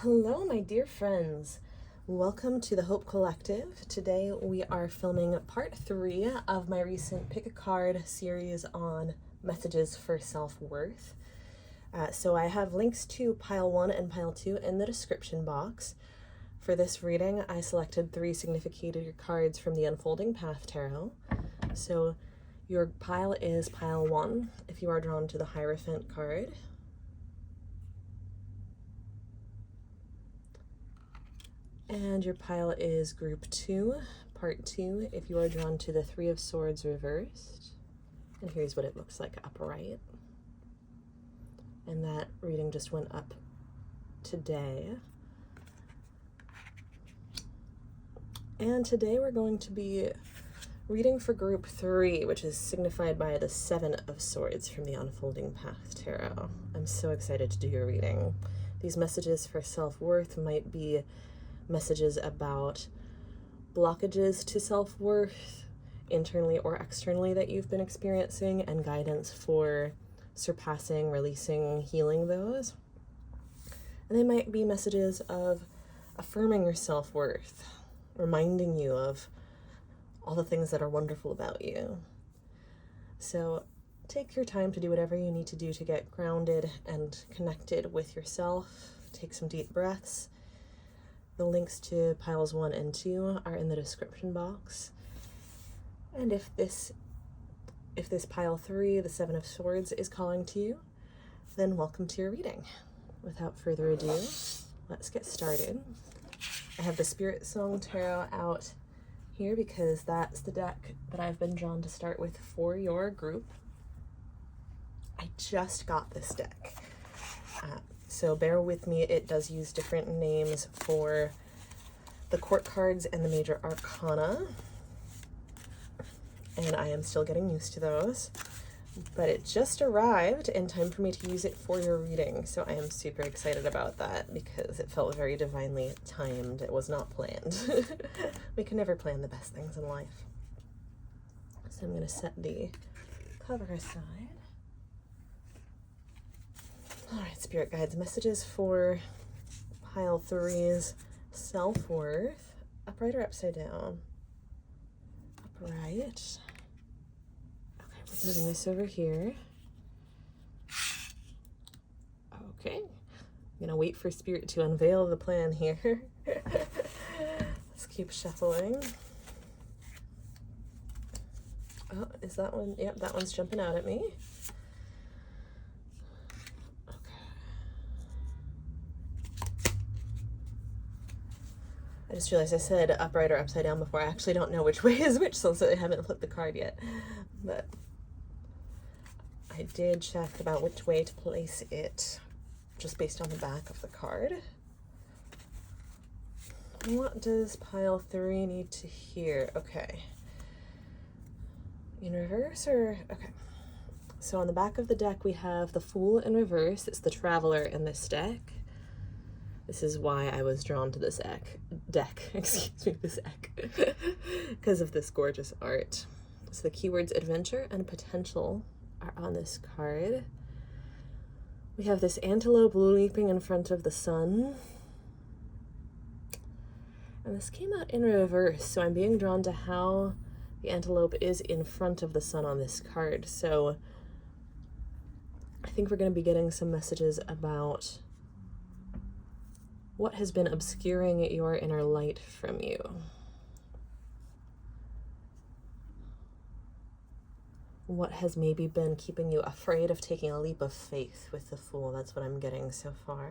Hello, my dear friends. Welcome to the Hope Collective. Today we are filming part 3 of my recent Pick a Card series on messages for self-worth. So I have links to pile 1 and pile 2 in the description box. For this reading, I selected 3 significator cards from the Unfolding Path Tarot. So your pile is pile 1 if you are drawn to the Hierophant card. And your pile is group 2, part 2, if you are drawn to the 3 of Swords reversed. And here's what it looks like upright. And that reading just went up today. And today we're going to be reading for group 3, which is signified by the 7 of Swords from the Unfolding Path Tarot. I'm so excited to do your reading. These messages for self-worth might be messages about blockages to self-worth, internally or externally, that you've been experiencing, and guidance for surpassing, releasing, healing those. And they might be messages of affirming your self-worth, reminding you of all the things that are wonderful about you. So take your time to do whatever you need to do to get grounded and connected with yourself. Take some deep breaths. The links to piles 1 and 2 are in the description box. And if this pile 3, the 7 of Swords, is calling to you, then welcome to your reading. Without further ado, let's get started. I have the Spirit Song Tarot out here because that's the deck that I've been drawn to start with for your group. I just got this deck. So bear with me, it does use different names for the court cards and the major arcana. And I am still getting used to those. But it just arrived in time for me to use it for your reading. So I am super excited about that because it felt very divinely timed. It was not planned. We can never plan the best things in life. So I'm going to set the cover aside. All right, Spirit Guides, messages for pile 3's self-worth. Upright or upside down? Upright. Okay, we're moving this over here. Okay, I'm gonna wait for Spirit to unveil the plan here. Let's keep shuffling. Oh, is that one? Yep, that one's jumping out at me. I just realized I said upright or upside down before. I actually don't know which way is which since I haven't flipped the card yet. But I did check about which way to place it just based on the back of the card. What does pile 3 need to hear? Okay. In reverse or... Okay. So on the back of the deck we have the Fool in reverse. It's the Traveler in this deck. This is why I was drawn to this deck, because of this gorgeous art. So the keywords adventure and potential are on this card. We have this antelope leaping in front of the sun. And this came out in reverse, so I'm being drawn to how the antelope is in front of the sun on this card. So I think we're going to be getting some messages about what has been obscuring your inner light from you. What has maybe been keeping you afraid of taking a leap of faith with the Fool? That's what I'm getting so far.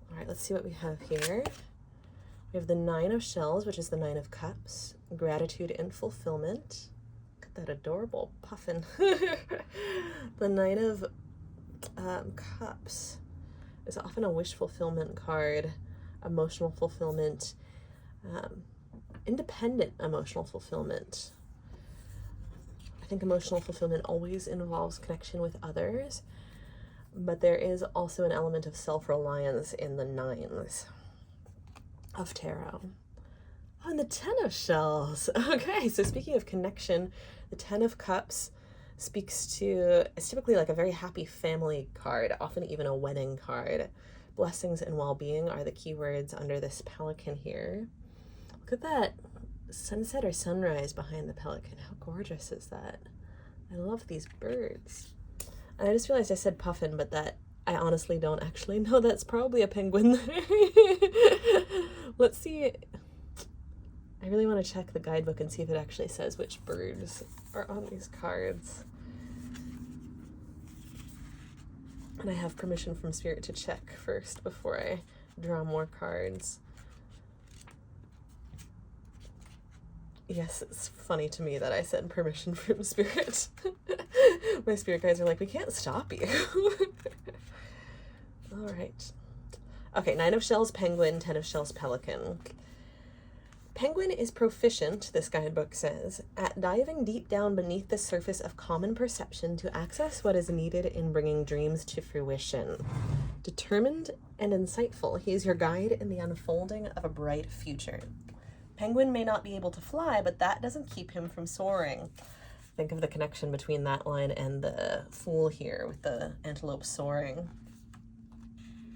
All right, let's see what we have here. We have the 9 of Shells, which is the 9 of Cups. Gratitude and fulfillment. Look at that adorable puffin. The 9 of Cups is often a wish fulfillment card, emotional fulfillment, independent emotional fulfillment. I think emotional fulfillment always involves connection with others, but there is also an element of self-reliance in the 9s of tarot. Oh, and the 10 of Shells. Okay, so speaking of connection, the 10 of Cups speaks to, it's typically like a very happy family card, often even a wedding card, Blessings and well-being are the keywords under this pelican here. Look at that sunset or sunrise behind the pelican. How gorgeous is that? I love these birds. And I just realized I said puffin, but that I honestly don't actually know. That's probably a penguin. Let's see. I really want to check the guidebook and see if it actually says which birds are on these cards. And I have permission from Spirit to check first before I draw more cards. Yes, it's funny to me that I said permission from Spirit. My spirit guides are like, we can't stop you. All right. Okay, 9 of shells, penguin, 10 of shells, pelican. Penguin is proficient, this guidebook says, at diving deep down beneath the surface of common perception to access what is needed in bringing dreams to fruition. Determined and insightful, he is your guide in the unfolding of a bright future. Penguin may not be able to fly, but that doesn't keep him from soaring. Think of the connection between that line and the Fool here with the antelope soaring.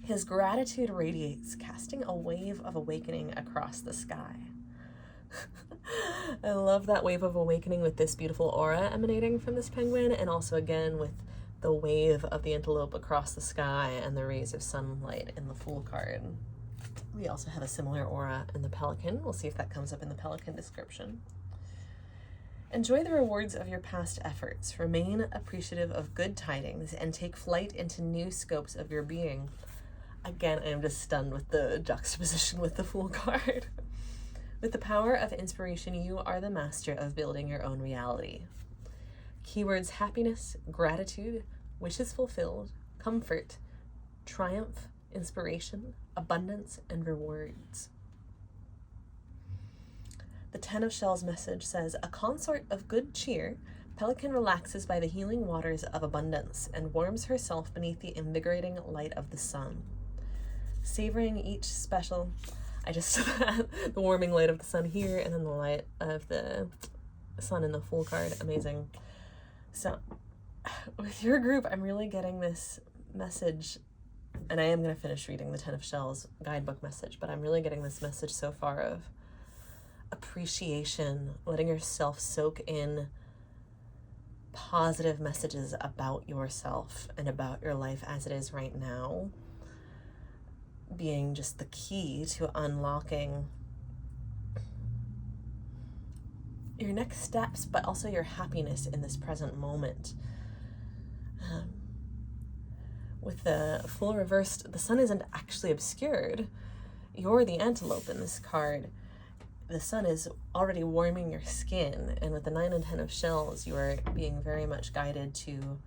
His gratitude radiates, casting a wave of awakening across the sky. I love that wave of awakening with this beautiful aura emanating from this penguin, and also again with the wave of the antelope across the sky and the rays of sunlight in the Fool card. We also have a similar aura in the pelican. We'll see if that comes up in the pelican description. Enjoy the rewards of your past efforts. Remain appreciative of good tidings and take flight into new scopes of your being. Again, I am just stunned with the juxtaposition with the Fool card. With the power of inspiration, you are the master of building your own reality. Keywords: happiness, gratitude, wishes fulfilled, comfort, triumph, inspiration, abundance, and rewards. The 10 of shells message says, a consort of good cheer, pelican relaxes by the healing waters of abundance and warms herself beneath the invigorating light of the sun. Savoring each special, the warming light of the sun here, and then the light of the sun in the Fool card. Amazing. So with your group, I'm really getting this message, and I am going to finish reading the 10 of shells guidebook message, but I'm really getting this message so far of appreciation, letting yourself soak in positive messages about yourself and about your life as it is right now, being just the key to unlocking your next steps, but also your happiness in this present moment. With the Fool reversed, the sun isn't actually obscured. You're the antelope in this card. The sun is already warming your skin, and with the 9 and 10 of shells, you are being very much guided to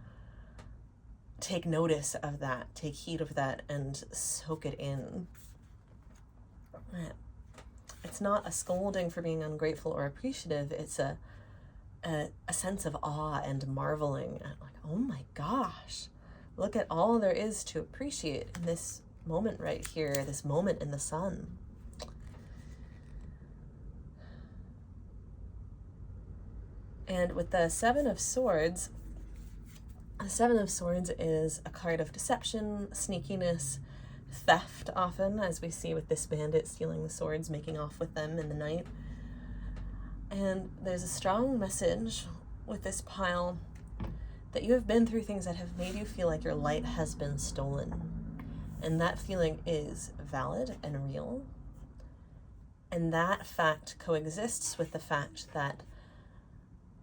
take notice of that, take heed of that, and soak it in. It's not a scolding for being ungrateful or appreciative. It's a sense of awe and marveling at, like, oh my gosh, look at all there is to appreciate in this moment right here, this moment in the sun. And with the 7 of swords, the 7 of swords is a card of deception, sneakiness, theft often, as we see with this bandit stealing the swords, making off with them in the night. And there's a strong message with this pile that you have been through things that have made you feel like your light has been stolen. And that feeling is valid and real. And that fact coexists with the fact that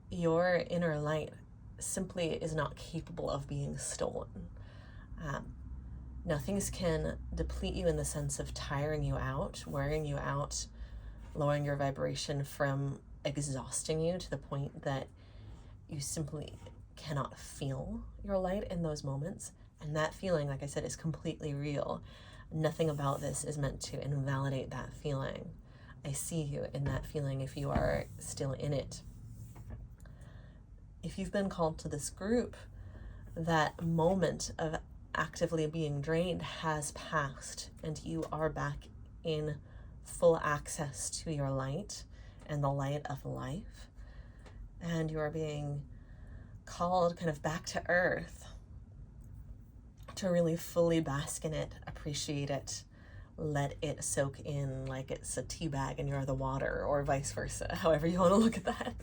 your inner light simply is not capable of being stolen. Now, things can deplete you in the sense of tiring you out, wearing you out, lowering your vibration from exhausting you to the point that you simply cannot feel your light in those moments. And that feeling, like I said, is completely real. Nothing about this is meant to invalidate that feeling. I see you in that feeling if you are still in it. If you've been called to this group, that moment of actively being drained has passed, and you are back in full access to your light and the light of life. And you are being called kind of back to earth to really fully bask in it, appreciate it, let it soak in like it's a tea bag and you're the water, or vice versa, however you want to look at that.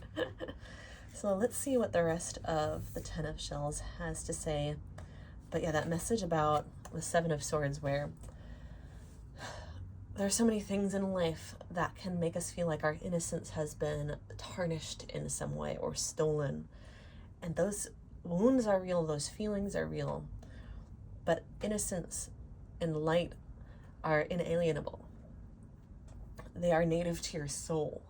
So let's see what the rest of the Ten of Shells has to say. But yeah, that message about the Seven of Swords, where there are so many things in life that can make us feel like our innocence has been tarnished in some way or stolen. And those wounds are real, those feelings are real. But innocence and light are inalienable. They are native to your soul.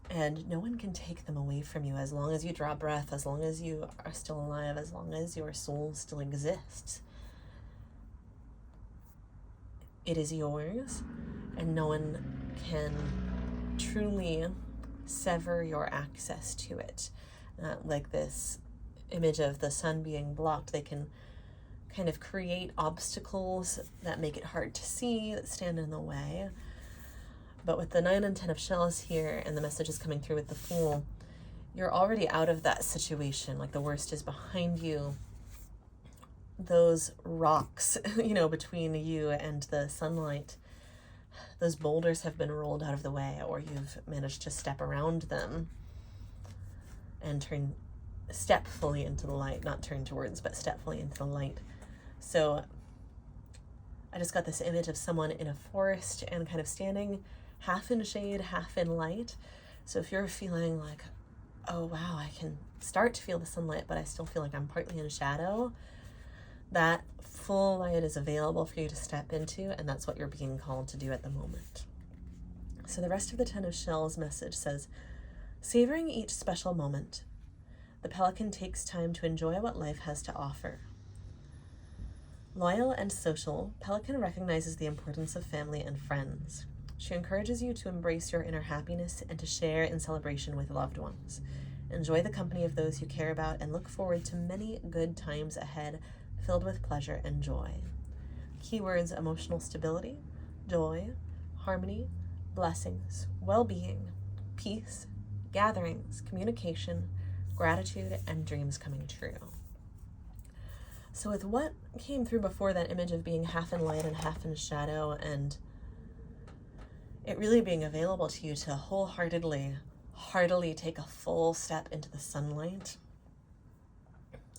And no one can take them away from you as long as you draw breath, as long as you are still alive, as long as your soul still exists. It is yours, and no one can truly sever your access to it. Like this image of the sun being blocked, they can kind of create obstacles that make it hard to see, that stand in the way. But with the 9 and 10 of Shells here, and the message is coming through with the Fool, you're already out of that situation. Like the worst is behind you. Those rocks, between you and the sunlight, those boulders have been rolled out of the way, or you've managed to step around them and step fully into the light, not turn towards, but step fully into the light. So I just got this image of someone in a forest and kind of standing half in shade, half in light. So if you're feeling like, oh wow, I can start to feel the sunlight, but I still feel like I'm partly in shadow, that full light is available for you to step into, and that's what you're being called to do at the moment. So the rest of the 10 of Shells message says, savoring each special moment, the pelican takes time to enjoy what life has to offer. Loyal and social, Pelican recognizes the importance of family and friends. She encourages you to embrace your inner happiness and to share in celebration with loved ones. Enjoy the company of those you care about and look forward to many good times ahead, filled with pleasure and joy. Keywords: emotional stability, joy, harmony, blessings, well-being, peace, gatherings, communication, gratitude, and dreams coming true. So with what came through before, that image of being half in light and half in shadow, and it really being available to you to wholeheartedly, heartily take a full step into the sunlight.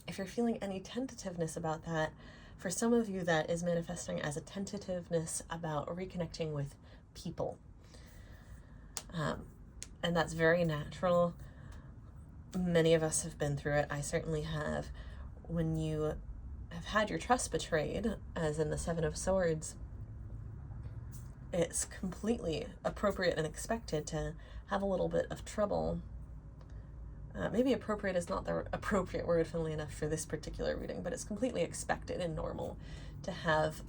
If you're feeling any tentativeness about that, for some of you that is manifesting as a tentativeness about reconnecting with people. And that's very natural. Many of us have been through it. I certainly have. When you have had your trust betrayed, as in the 7 of Swords, it's completely appropriate and expected to have a little bit of trouble. Maybe appropriate is not the appropriate word, funnily enough, for this particular reading, but it's completely expected and normal to have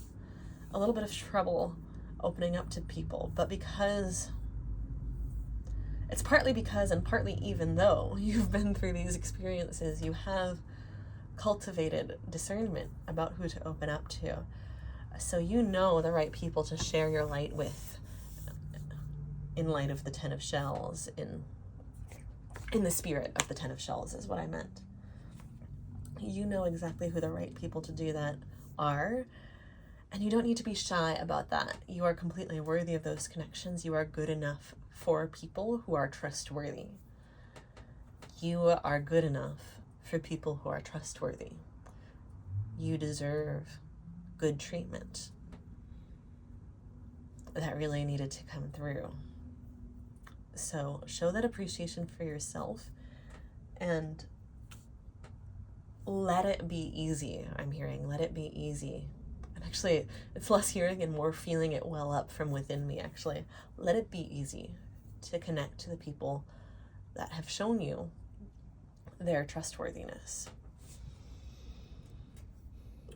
a little bit of trouble opening up to people. But it's partly because and partly even though you've been through these experiences, you have cultivated discernment about who to open up to. So you know the right people to share your light with, in light of the 10 of Shells, in the spirit of the 10 of Shells is what I meant. You know exactly who the right people to do that are, and you don't need to be shy about that. You are completely worthy of those connections. You are good enough for people who are trustworthy. You are good enough for people who are trustworthy. You deserve good treatment. That really needed to come through. So show that appreciation for yourself and let it be easy. I'm hearing, let it be easy. And actually, it's less hearing and more feeling it well up from within me, actually. Let it be easy to connect to the people that have shown you their trustworthiness,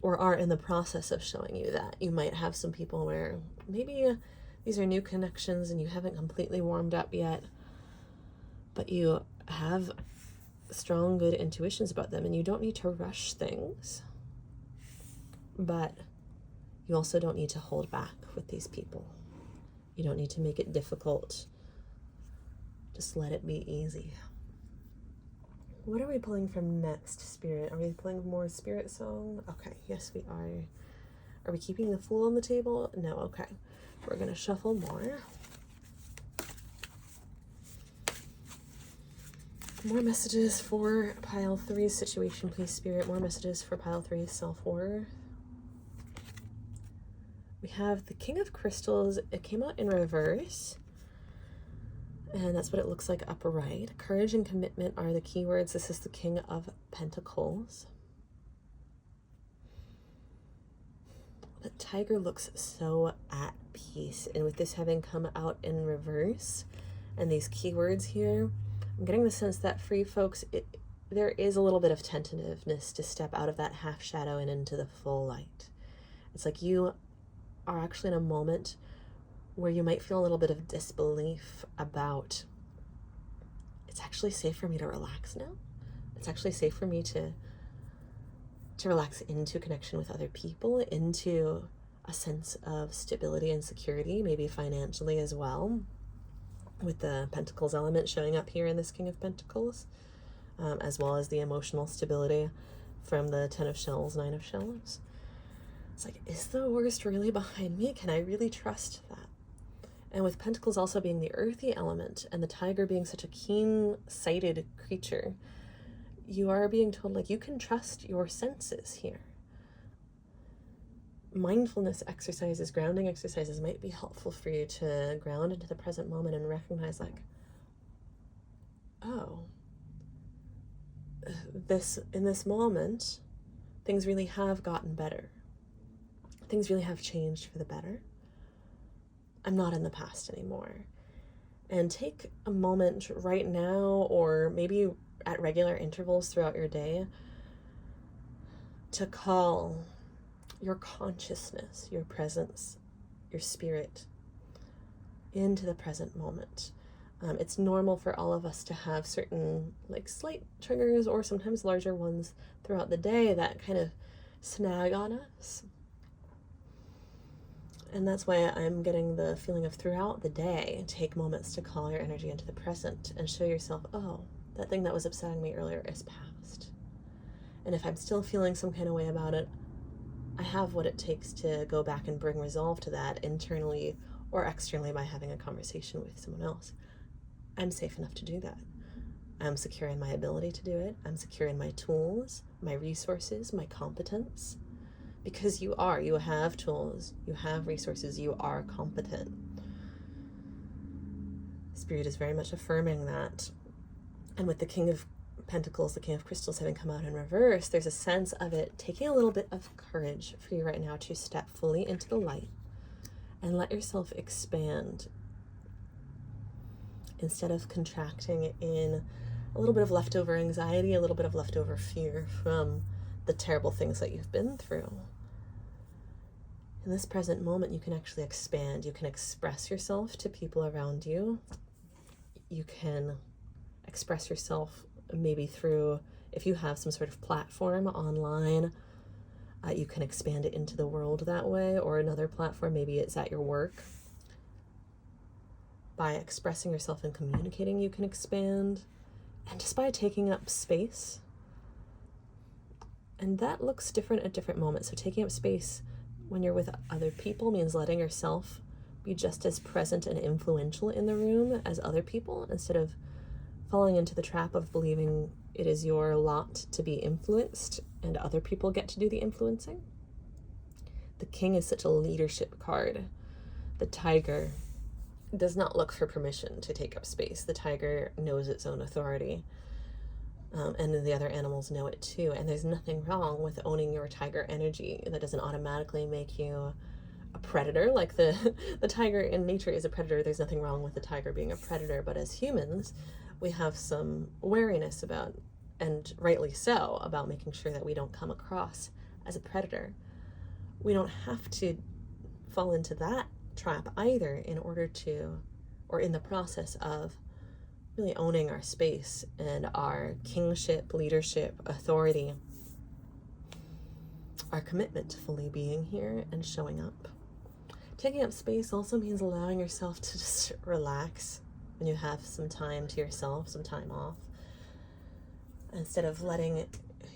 or are in the process of showing you that. You might have some people where maybe these are new connections and you haven't completely warmed up yet, but you have strong, good intuitions about them, and you don't need to rush things, but you also don't need to hold back with these people. You don't need to make it difficult. Just let it be easy. What are we pulling from next, Spirit? Are we pulling more Spirit song? Okay, yes we are. Are we keeping the Fool on the table? No, okay. We're gonna shuffle more. More messages for pile 3's situation, please, Spirit. More messages for pile 3's self-worth. We have the King of Crystals. It came out in reverse. And that's what it looks like upright. Courage and commitment are the keywords. This is the King of Pentacles. The tiger looks so at peace. And with this having come out in reverse and these keywords here, I'm getting the sense that for you folks, there is a little bit of tentativeness to step out of that half shadow and into the full light. It's like you are actually in a moment where you might feel a little bit of disbelief about, it's actually safe for me to relax now. It's actually safe for me to relax into connection with other people, into a sense of stability and security, maybe financially as well, with the Pentacles element showing up here in this King of Pentacles, as well as the emotional stability from the 10 of Shells, 9 of Shells. It's like, is the worst really behind me? Can I really trust that? And with Pentacles also being the earthy element and the tiger being such a keen-sighted creature, you are being told, like, you can trust your senses here. Mindfulness exercises, grounding exercises might be helpful for you to ground into the present moment and recognize, like, oh, in this moment, things really have gotten better. Things really have changed for the better. I'm not in the past anymore. And take a moment right now, or maybe at regular intervals throughout your day, to call your consciousness, your presence, your spirit into the present moment. It's normal for all of us to have certain, like, slight triggers or sometimes larger ones throughout the day that kind of snag on us. And that's why I'm getting the feeling of throughout the day, take moments to call your energy into the present and show yourself, oh, that thing that was upsetting me earlier is past. And if I'm still feeling some kind of way about it, I have what it takes to go back and bring resolve to that internally or externally by having a conversation with someone else. I'm safe enough to do that. I'm secure in my ability to do it. I'm secure in my tools, my resources, my competence. Because you have tools, you have resources, you are competent. Spirit is very much affirming that. And with the King of Pentacles, the King of Crystals having come out in reverse, there's a sense of it taking a little bit of courage for you right now to step fully into the light and let yourself expand instead of contracting in a little bit of leftover anxiety, a little bit of leftover fear from the terrible things that you've been through. In this present moment, you can actually expand. You can express yourself to people around you. You can express yourself maybe through, if you have some sort of platform online, you can expand it into the world that way, or another platform, maybe it's at your work. By expressing yourself and communicating, you can expand. And just by taking up space. And that looks different at different moments. So taking up space when you're with other people means letting yourself be just as present and influential in the room as other people, instead of falling into the trap of believing it is your lot to be influenced and other people get to do the influencing. The King is such a leadership card. The tiger does not look for permission to take up space. The tiger knows its own authority. And the other animals know it too. And there's nothing wrong with owning your tiger energy. That doesn't automatically make you a predator. Like the tiger in nature is a predator. There's nothing wrong with the tiger being a predator. But as humans, we have some wariness about, and rightly so, about making sure that we don't come across as a predator. We don't have to fall into that trap either in order to, or in the process of, really owning our space and our kingship, leadership, authority, our commitment to fully being here and showing up. Taking up space also means allowing yourself to just relax when you have some time to yourself, some time off. instead of letting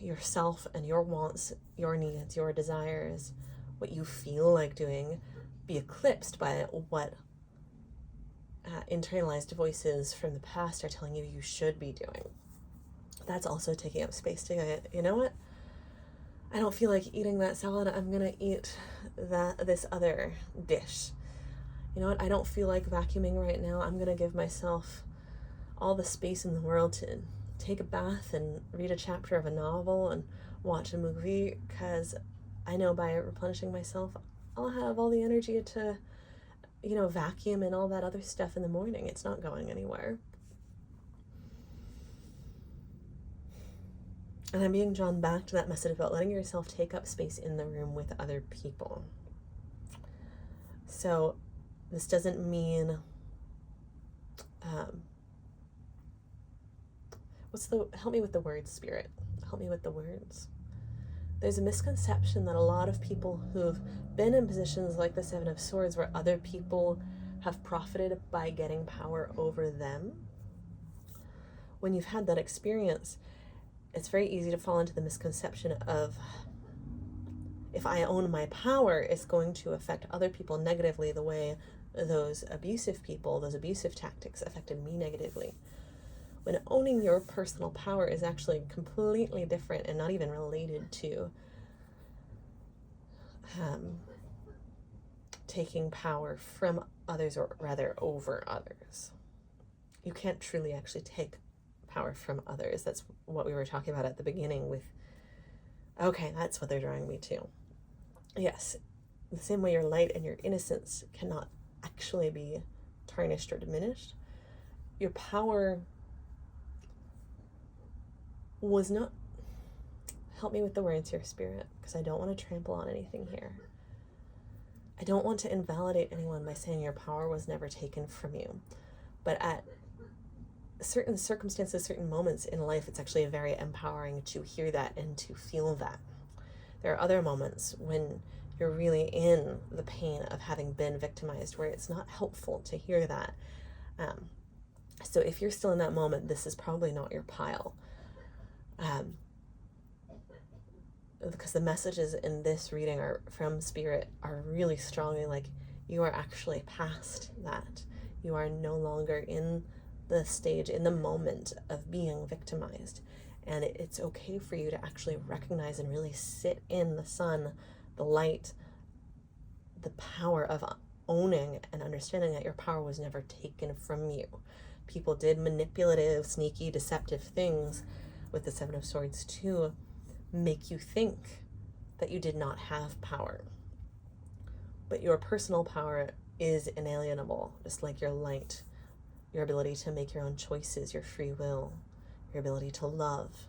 yourself and your wants, your needs, your desires, what you feel like doing, be eclipsed by what internalized voices from the past are telling you you should be doing. That's also taking up space to go, you know what? I don't feel like eating that salad. I'm gonna eat this other dish. You know what? I don't feel like vacuuming right now. I'm gonna give myself all the space in the world to take a bath and read a chapter of a novel and watch a movie, because I know by replenishing myself, I'll have all the energy to, vacuum and all that other stuff in the morning. It's not going anywhere. And I'm being drawn back to that message about letting yourself take up space in the room with other people. So this doesn't mean, help me with the words, Spirit. Help me with the words. There's a misconception that a lot of people who've been in positions like the Seven of Swords, where other people have profited by getting power over them. When you've had that experience, it's very easy to fall into the misconception of, if I own my power, it's going to affect other people negatively the way those abusive people, those abusive tactics affected me negatively. When owning your personal power is actually completely different and not even related to taking power from others, or rather over others. You can't truly actually take power from others. That's what we were talking about at the beginning with, okay, that's what they're drawing me to. Yes, the same way your light and your innocence cannot actually be tarnished or diminished, your power was not, help me with the words here, Spirit, because I don't want to trample on anything here. I don't want to invalidate anyone by saying your power was never taken from you. But at certain circumstances, certain moments in life, it's actually very empowering to hear that and to feel that. There are other moments when you're really in the pain of having been victimized, where it's not helpful to hear that. So if you're still in that moment, this is probably not your pile. Because the messages in this reading are from Spirit are really strongly like, you are actually past that. You are no longer in the stage, in the moment of being victimized. And it's okay for you to actually recognize and really sit in the sun, the light, the power of owning and understanding that your power was never taken from you. People did manipulative, sneaky, deceptive things with the Seven of Swords to make you think that you did not have power. But your personal power is inalienable, just like your light, your ability to make your own choices, your free will, your ability to love.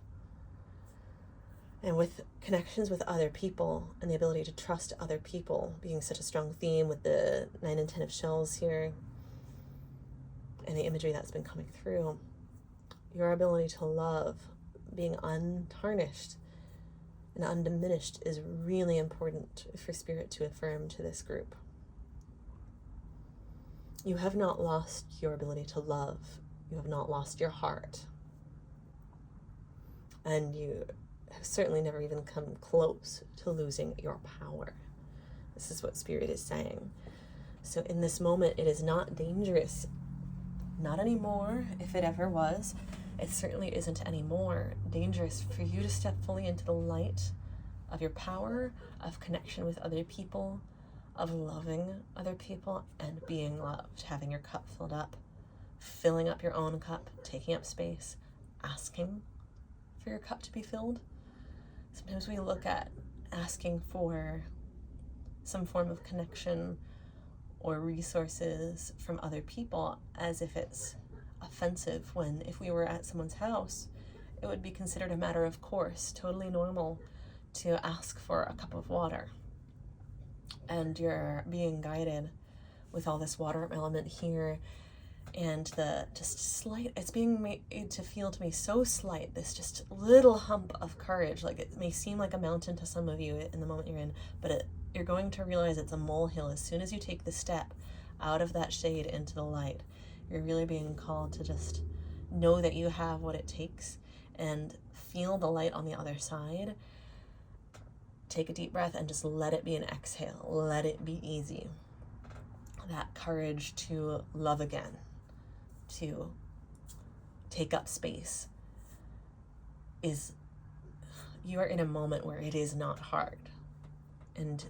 And with connections with other people and the ability to trust other people being such a strong theme with the 9 and 10 of shells here and the imagery that's been coming through, your ability to love, being untarnished and undiminished, is really important for Spirit to affirm to this group. You have not lost your ability to love. You have not lost your heart. And you have certainly never even come close to losing your power. This is what Spirit is saying. So in this moment, it is not dangerous. Not anymore, if it ever was. It certainly isn't anymore dangerous for you to step fully into the light of your power, of connection with other people, of loving other people and being loved, having your cup filled up, filling up your own cup, taking up space, asking for your cup to be filled. Sometimes we look at asking for some form of connection or resources from other people as if it's offensive, when if we were at someone's house, it would be considered a matter of course, totally normal to ask for a cup of water. And you're being guided with all this water element here, and the just slight, it's being made to feel to me so slight, this just little hump of courage. Like, it may seem like a mountain to some of you in the moment you're in, but you're going to realize it's a molehill as soon as you take the step out of that shade into the light. You're really being called to just know that you have what it takes and feel the light on the other side, take a deep breath and just let it be an exhale. Let it be easy. That courage to love again, to take up space, is, you are in a moment where it is not hard. And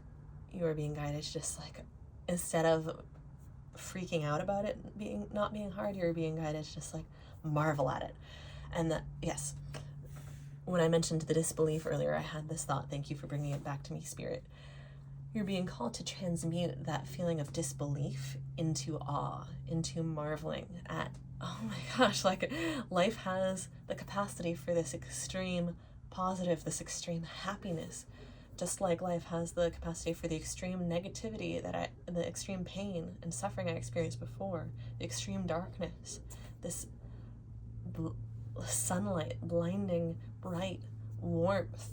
you are being guided to just like, instead of freaking out about it not being hard, you're being guided to just like marvel at it. And that, yes, when I mentioned the disbelief earlier, I had this thought. Thank you for bringing it back to me, Spirit. You're being called to transmute that feeling of disbelief into awe, into marveling at, oh my gosh, like life has the capacity for this extreme positive, this extreme happiness, just like life has the capacity for the extreme negativity the extreme pain and suffering I experienced before, the extreme darkness, this sunlight, blinding, bright warmth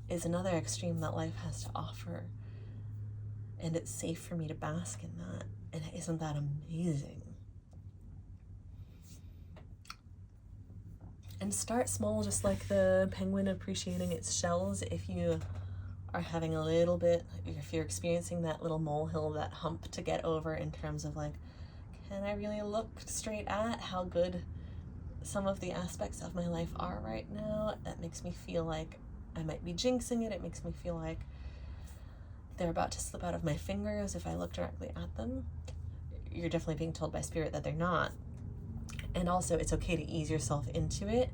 is another extreme that life has to offer. And it's safe for me to bask in that. And isn't that amazing? And start small, just like the penguin appreciating its shells. If you are having a little bit, if you're experiencing that little molehill, that hump to get over in terms of like, can I really look straight at how good some of the aspects of my life are right now? That makes me feel like I might be jinxing it. It makes me feel like they're about to slip out of my fingers if I look directly at them. You're definitely being told by Spirit that they're not. And also, it's okay to ease yourself into it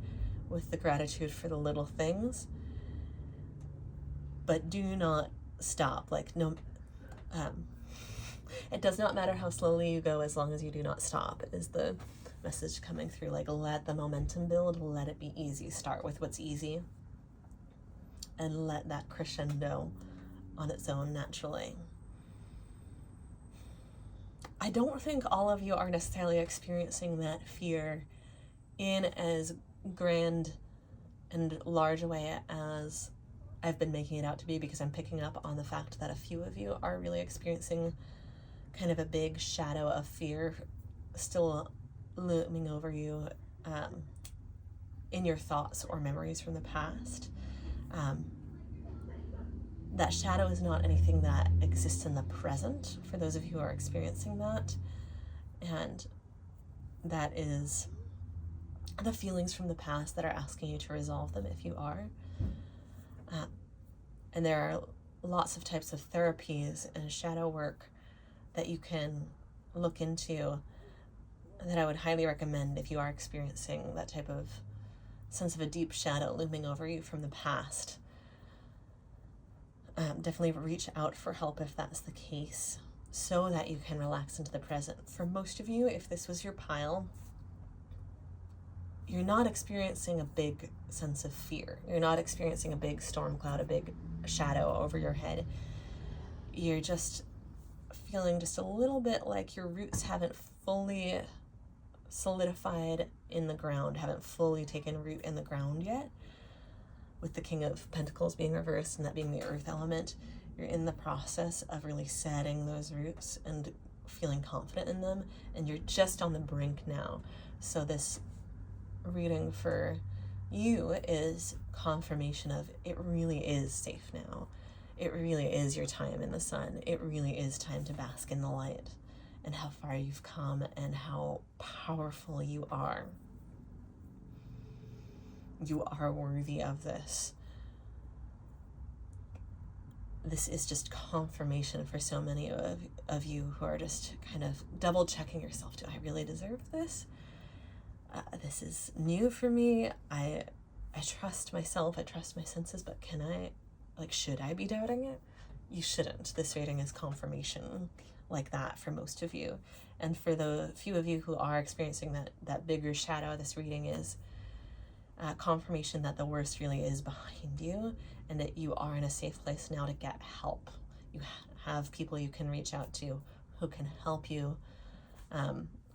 with the gratitude for the little things. But do not stop. Like, no, it does not matter how slowly you go as long as you do not stop, is the message coming through. Like, let the momentum build, let it be easy. Start with what's easy and let that crescendo on its own naturally. I don't think all of you are necessarily experiencing that fear in as grand and large a way as I've been making it out to be, because I'm picking up on the fact that a few of you are really experiencing kind of a big shadow of fear still looming over you in your thoughts or memories from the past. That shadow is not anything that exists in the present for those of you who are experiencing that. And that is the feelings from the past that are asking you to resolve them if you are. And there are lots of types of therapies and shadow work that you can look into that I would highly recommend if you are experiencing that type of sense of a deep shadow looming over you from the past. Definitely reach out for help if that's the case, so that you can relax into the present. For most of you, if this was your pile, you're not experiencing a big sense of fear. You're not experiencing a big storm cloud, a big shadow over your head. You're just feeling just a little bit like your roots haven't fully solidified in the ground, haven't fully taken root in the ground yet. With the King of Pentacles being reversed and that being the earth element, you're in the process of really setting those roots and feeling confident in them, and you're just on the brink now. So this reading for you is confirmation of it really is safe now. It really is your time in the sun. It really is time to bask in the light and how far you've come and how powerful you are. You are worthy of this. This is just confirmation for so many of you who are just kind of double checking yourself. Do I really deserve this? This is new for me. I trust myself. I trust my senses, but should I be doubting it? You shouldn't. This reading is confirmation like that for most of you. And for the few of you who are experiencing that bigger shadow, this reading is confirmation that the worst really is behind you and that you are in a safe place now to get help. You have people you can reach out to who can help you,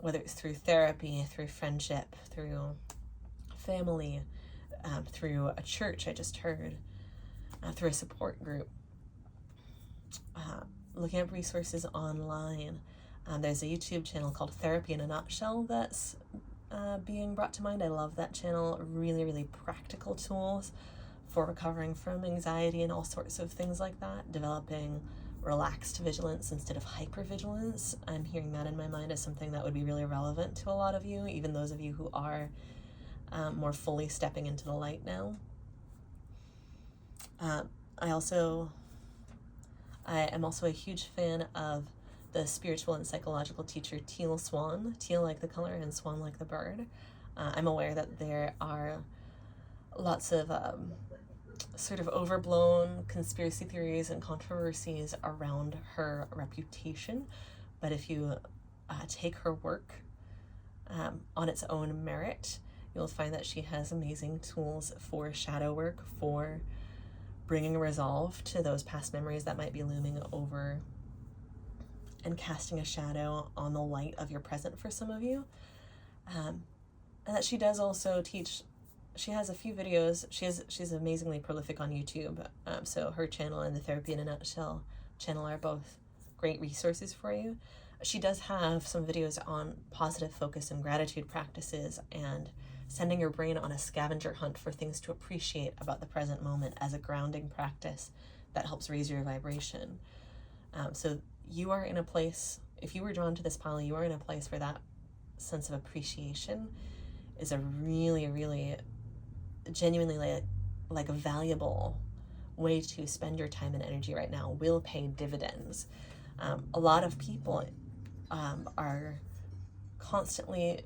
whether it's through therapy, through friendship, through family, through a church I just heard, through a support group. Looking at resources online. There's a YouTube channel called Therapy in a Nutshell that's being brought to mind. I love that channel. Really, really practical tools for recovering from anxiety and all sorts of things like that. Developing relaxed vigilance instead of hypervigilance. I'm hearing that in my mind as something that would be really relevant to a lot of you, even those of you who are more fully stepping into the light now. I am also a huge fan of the spiritual and psychological teacher Teal Swan, teal like the color and swan like the bird. I'm aware that there are lots of sort of overblown conspiracy theories and controversies around her reputation, but if you take her work on its own merit, you'll find that she has amazing tools for shadow work, for bringing resolve to those past memories that might be looming over and casting a shadow on the light of your present for some of you. And that she does also teach. She has a few videos. She's amazingly prolific on YouTube. So her channel and the Therapy in a Nutshell channel are both great resources for you. She does have some videos on positive focus and gratitude practices and sending your brain on a scavenger hunt for things to appreciate about the present moment as a grounding practice that helps raise your vibration. So you are in a place, if you were drawn to this pile, you are in a place where that sense of appreciation is a really, really genuinely like a valuable way to spend your time and energy right now, will pay dividends. A lot of people are constantly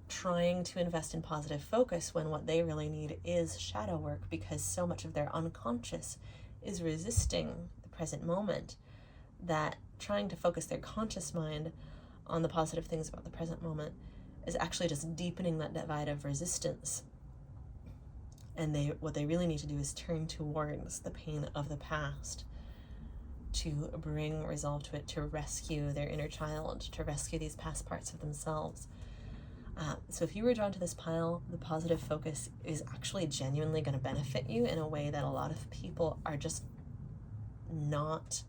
trying to invest in positive focus when what they really need is shadow work, because so much of their unconscious is resisting the present moment, that trying to focus their conscious mind on the positive things about the present moment is actually just deepening that divide of resistance. And what they really need to do is turn towards the pain of the past to bring resolve to it, to rescue their inner child, to rescue these past parts of themselves. So if you were drawn to this pile, the positive focus is actually genuinely going to benefit you in a way that a lot of people are just not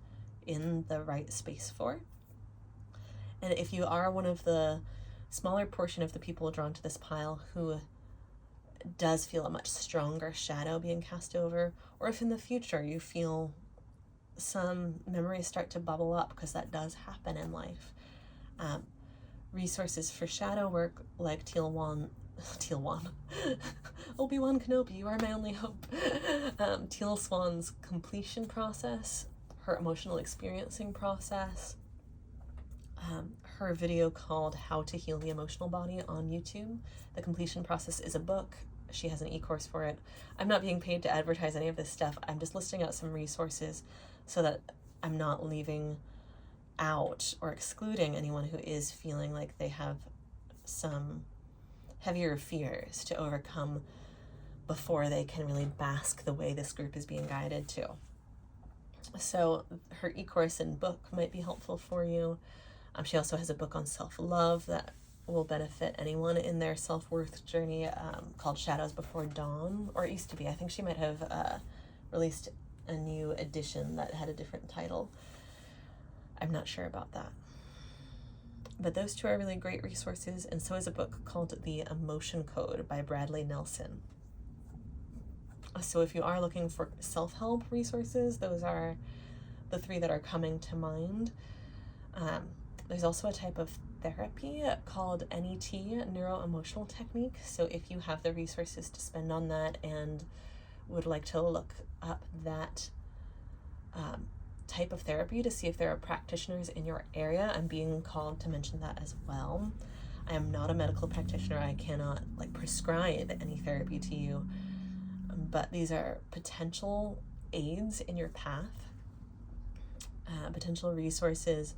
in the right space for. And if you are one of the smaller portion of the people drawn to this pile who does feel a much stronger shadow being cast over, or if in the future you feel some memories start to bubble up, because that does happen in life, resources for shadow work like Obi-Wan Kenobi, you are my only hope. Teal Swan's completion process, her emotional experiencing process, her video called How to Heal the Emotional Body on YouTube. The completion process is a book. She has an e-course for it. I'm not being paid to advertise any of this stuff. I'm just listing out some resources so that I'm not leaving out or excluding anyone who is feeling like they have some heavier fears to overcome before they can really bask the way this group is being guided to. So her e-course and book might be helpful for you. She also has a book on self-love that will benefit anyone in their self-worth journey, called Shadows Before Dawn, or it used to be. I think she might have released a new edition that had a different title. I'm not sure about that. But those two are really great resources, and so is a book called The Emotion Code by Bradley Nelson. So if you are looking for self-help resources, those are the three that are coming to mind. There's also a type of therapy called NET, Neuro-Emotional Technique. So if you have the resources to spend on that and would like to look up that type of therapy to see if there are practitioners in your area, I'm being called to mention that as well. I am not a medical practitioner. I cannot prescribe any therapy to you, but these are potential aids in your path, potential resources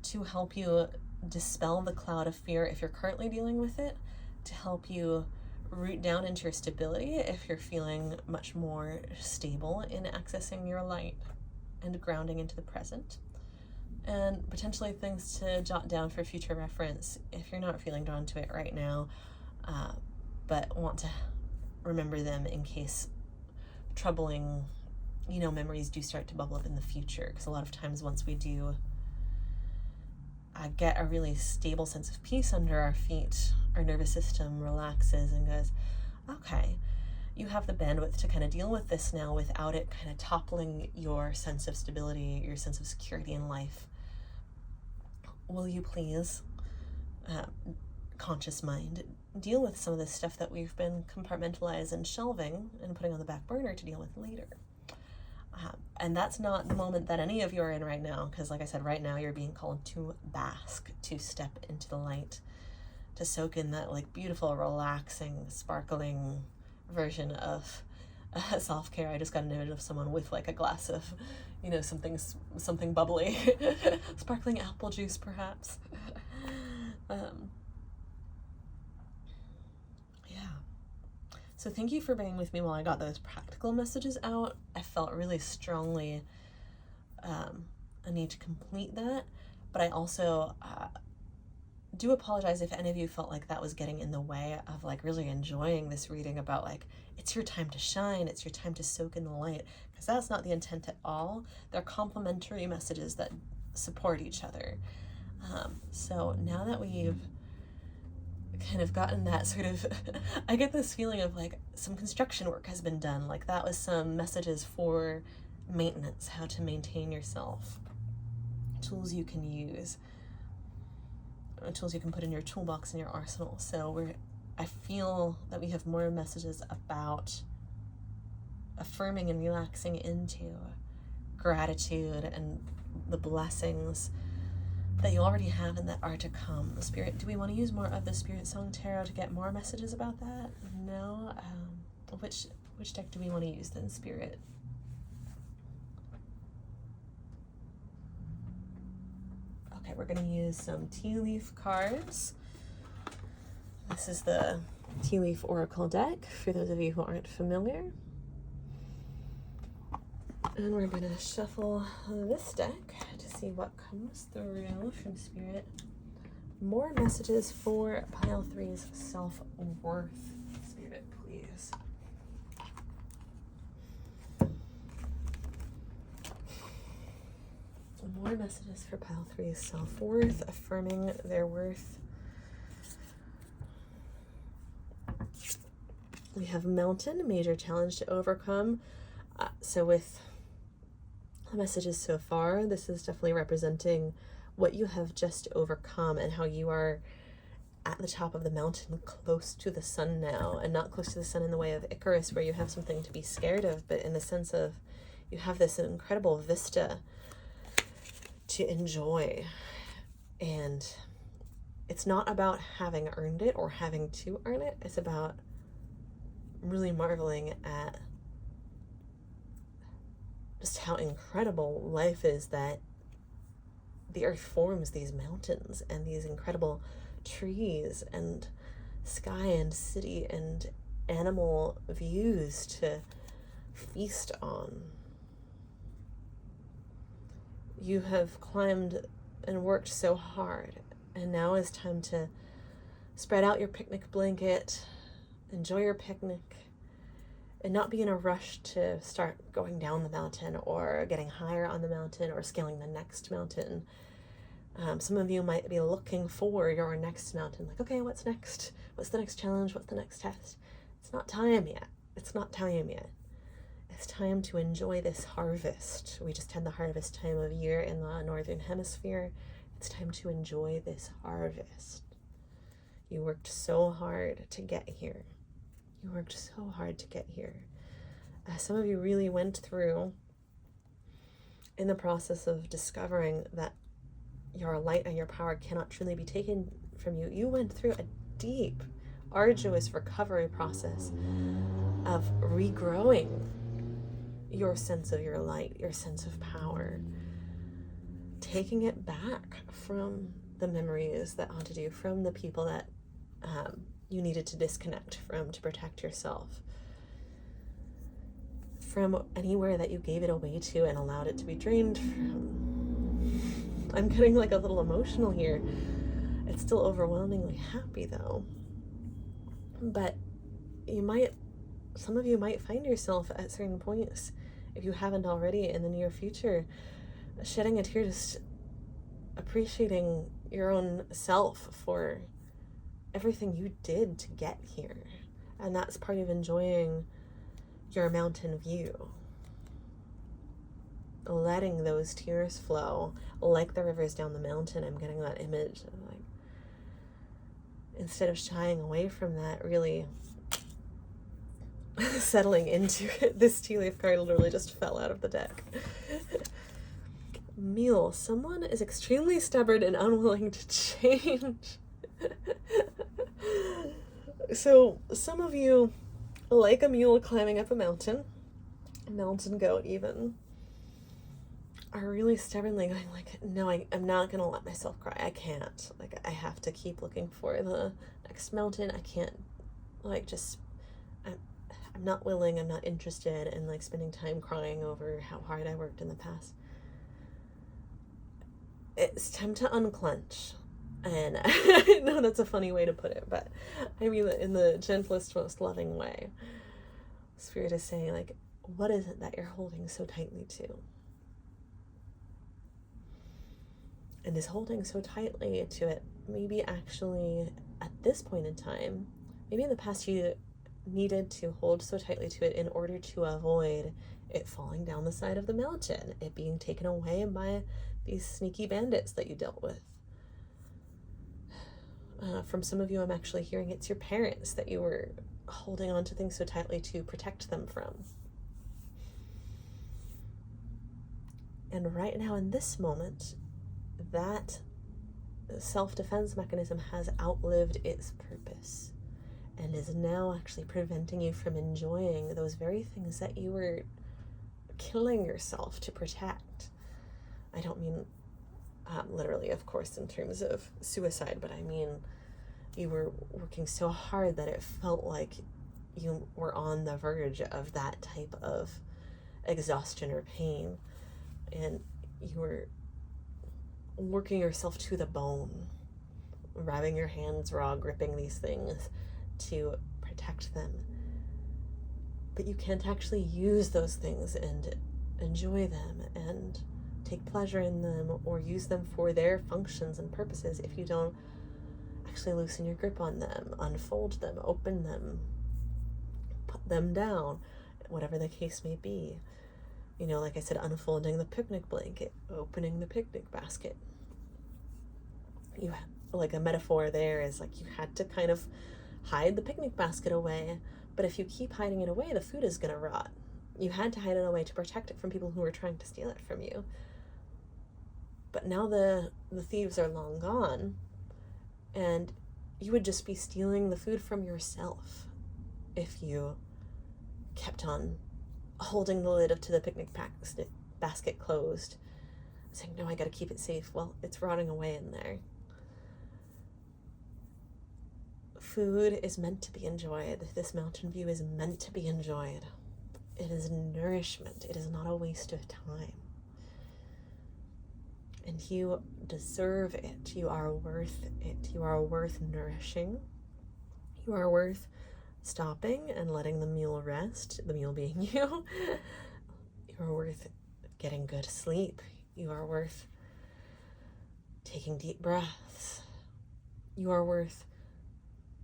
to help you dispel the cloud of fear if you're currently dealing with it, to help you root down into your stability if you're feeling much more stable in accessing your light and grounding into the present, and potentially things to jot down for future reference if you're not feeling drawn to it right now, but want to remember them in case troubling, memories do start to bubble up in the future. Because a lot of times once we do get a really stable sense of peace under our feet. Our nervous system relaxes and goes, okay, you have the bandwidth to kind of deal with this now without it kind of toppling your sense of stability, your sense of security in life. Will you please, conscious mind, deal with some of this stuff that we've been compartmentalized and shelving and putting on the back burner to deal with later? And that's not the moment that any of you are in right now, because like I said, right now you're being called to bask, to step into the light, to soak in that like beautiful, relaxing, sparkling version of self-care. I just got an image of someone with like a glass of, something bubbly, sparkling apple juice perhaps. So thank you for being with me while I got those practical messages out. I felt really strongly a need to complete that, but I also do apologize if any of you felt like that was getting in the way of like really enjoying this reading about like, it's your time to shine, it's your time to soak in the light, because that's not the intent at all. They're complementary messages that support each other. So now that we've kind of gotten that sort of, I get this feeling of like some construction work has been done. Like that was some messages for maintenance, how to maintain yourself, tools you can use, tools you can put in your toolbox in your arsenal. So I feel that we have more messages about affirming and relaxing into gratitude and the blessings that you already have and that are to come. Spirit, do we want to use more of the Spirit Song Tarot to get more messages about that? No? Which deck do we want to use then, Spirit? Okay, we're going to use some tea leaf cards. This is the tea leaf oracle deck, for those of you who aren't familiar. And we're going to shuffle this deck to see what comes through from Spirit. More messages for pile 3's self-worth. Spirit, please. More messages for pile 3's self-worth, affirming their worth. We have mountain, major challenge to overcome. So with the messages so far, this is definitely representing what you have just overcome and how you are at the top of the mountain, close to the sun now, and not close to the sun in the way of Icarus where you have something to be scared of, but in the sense of you have this incredible vista to enjoy. And it's not about having earned it or having to earn it. It's about really marveling at just how incredible life is, that the earth forms these mountains and these incredible trees and sky and city and animal views to feast on. You have climbed and worked so hard, and now is time to spread out your picnic blanket, enjoy your picnic, and not be in a rush to start going down the mountain or getting higher on the mountain or scaling the next mountain. Some of you might be looking for your next mountain, like, okay, what's next? What's the next challenge? What's the next test? It's not time yet. It's not time yet. It's time to enjoy this harvest. We just had the harvest time of year in the Northern Hemisphere. It's time to enjoy this harvest. You worked so hard to get here. You worked so hard to get here. Some of you really went through, in the process of discovering that your light and your power cannot truly be taken from you, you went through a deep, arduous recovery process of regrowing your sense of your light, your sense of power, taking it back from the memories that haunted you, from the people that you needed to disconnect from to protect yourself, from anywhere that you gave it away to and allowed it to be drained from. I'm getting like a little emotional here. It's still overwhelmingly happy though. But some of you might find yourself at certain points, if you haven't already in the near future, shedding a tear, just appreciating your own self for everything you did to get here. And that's part of enjoying your mountain view. Letting those tears flow like the rivers down the mountain. I'm getting that image of like, instead of shying away from that, really settling into it. This tea leaf card literally just fell out of the deck. Mule, someone is extremely stubborn and unwilling to change. So some of you, like a mule climbing up a mountain goat even, are really stubbornly going like, no, I'm not going to let myself cry. I can't. Like, I have to keep looking for the next mountain. I can't, like, just, I'm not willing, I'm not interested in, like, spending time crying over how hard I worked in the past. It's time to unclench. And I know that's a funny way to put it, but I mean it in the gentlest, most loving way. Spirit is saying, like, what is it that you're holding so tightly to? And is holding so tightly to it, maybe actually at this point in time, maybe in the past you needed to hold so tightly to it in order to avoid it falling down the side of the mountain, it being taken away by these sneaky bandits that you dealt with. From some of you, I'm actually hearing it's your parents that you were holding on to things so tightly to protect them from. And right now in this moment, that self-defense mechanism has outlived its purpose and is now actually preventing you from enjoying those very things that you were killing yourself to protect. I don't mean literally, of course, in terms of suicide, but I mean you were working so hard that it felt like you were on the verge of that type of exhaustion or pain, and you were working yourself to the bone, grabbing your hands raw, gripping these things to protect them. But you can't actually use those things and enjoy them and take pleasure in them or use them for their functions and purposes if you don't actually loosen your grip on them, unfold them, open them, put them down, whatever the case may be. You know, like I said, unfolding the picnic blanket, opening the picnic basket. You like a metaphor there is like you had to kind of hide the picnic basket away, but if you keep hiding it away, the food is going to rot. You had to hide it away to protect it from people who were trying to steal it from you. But now the thieves are long gone, and you would just be stealing the food from yourself if you kept on holding the lid to the picnic basket closed, saying, no, I gotta keep it safe. Well, it's rotting away in there. Food is meant to be enjoyed. This mountain view is meant to be enjoyed. It is nourishment. It is not a waste of time. And you deserve it. You are worth it. You are worth nourishing. You are worth stopping and letting the mule rest, the mule being you. You are worth getting good sleep. You are worth taking deep breaths. You are worth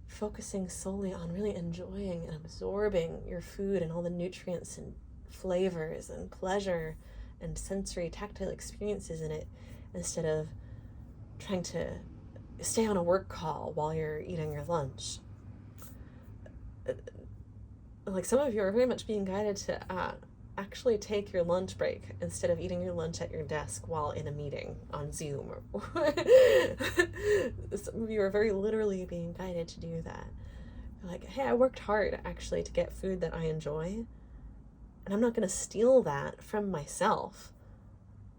focusing solely on really enjoying and absorbing your food and all the nutrients and flavors and pleasure and sensory tactile experiences in it, instead of trying to stay on a work call while you're eating your lunch. Like some of you are very much being guided to actually take your lunch break instead of eating your lunch at your desk while in a meeting on Zoom. Some of you are very literally being guided to do that. Like, hey, I worked hard actually to get food that I enjoy, and I'm not going to steal that from myself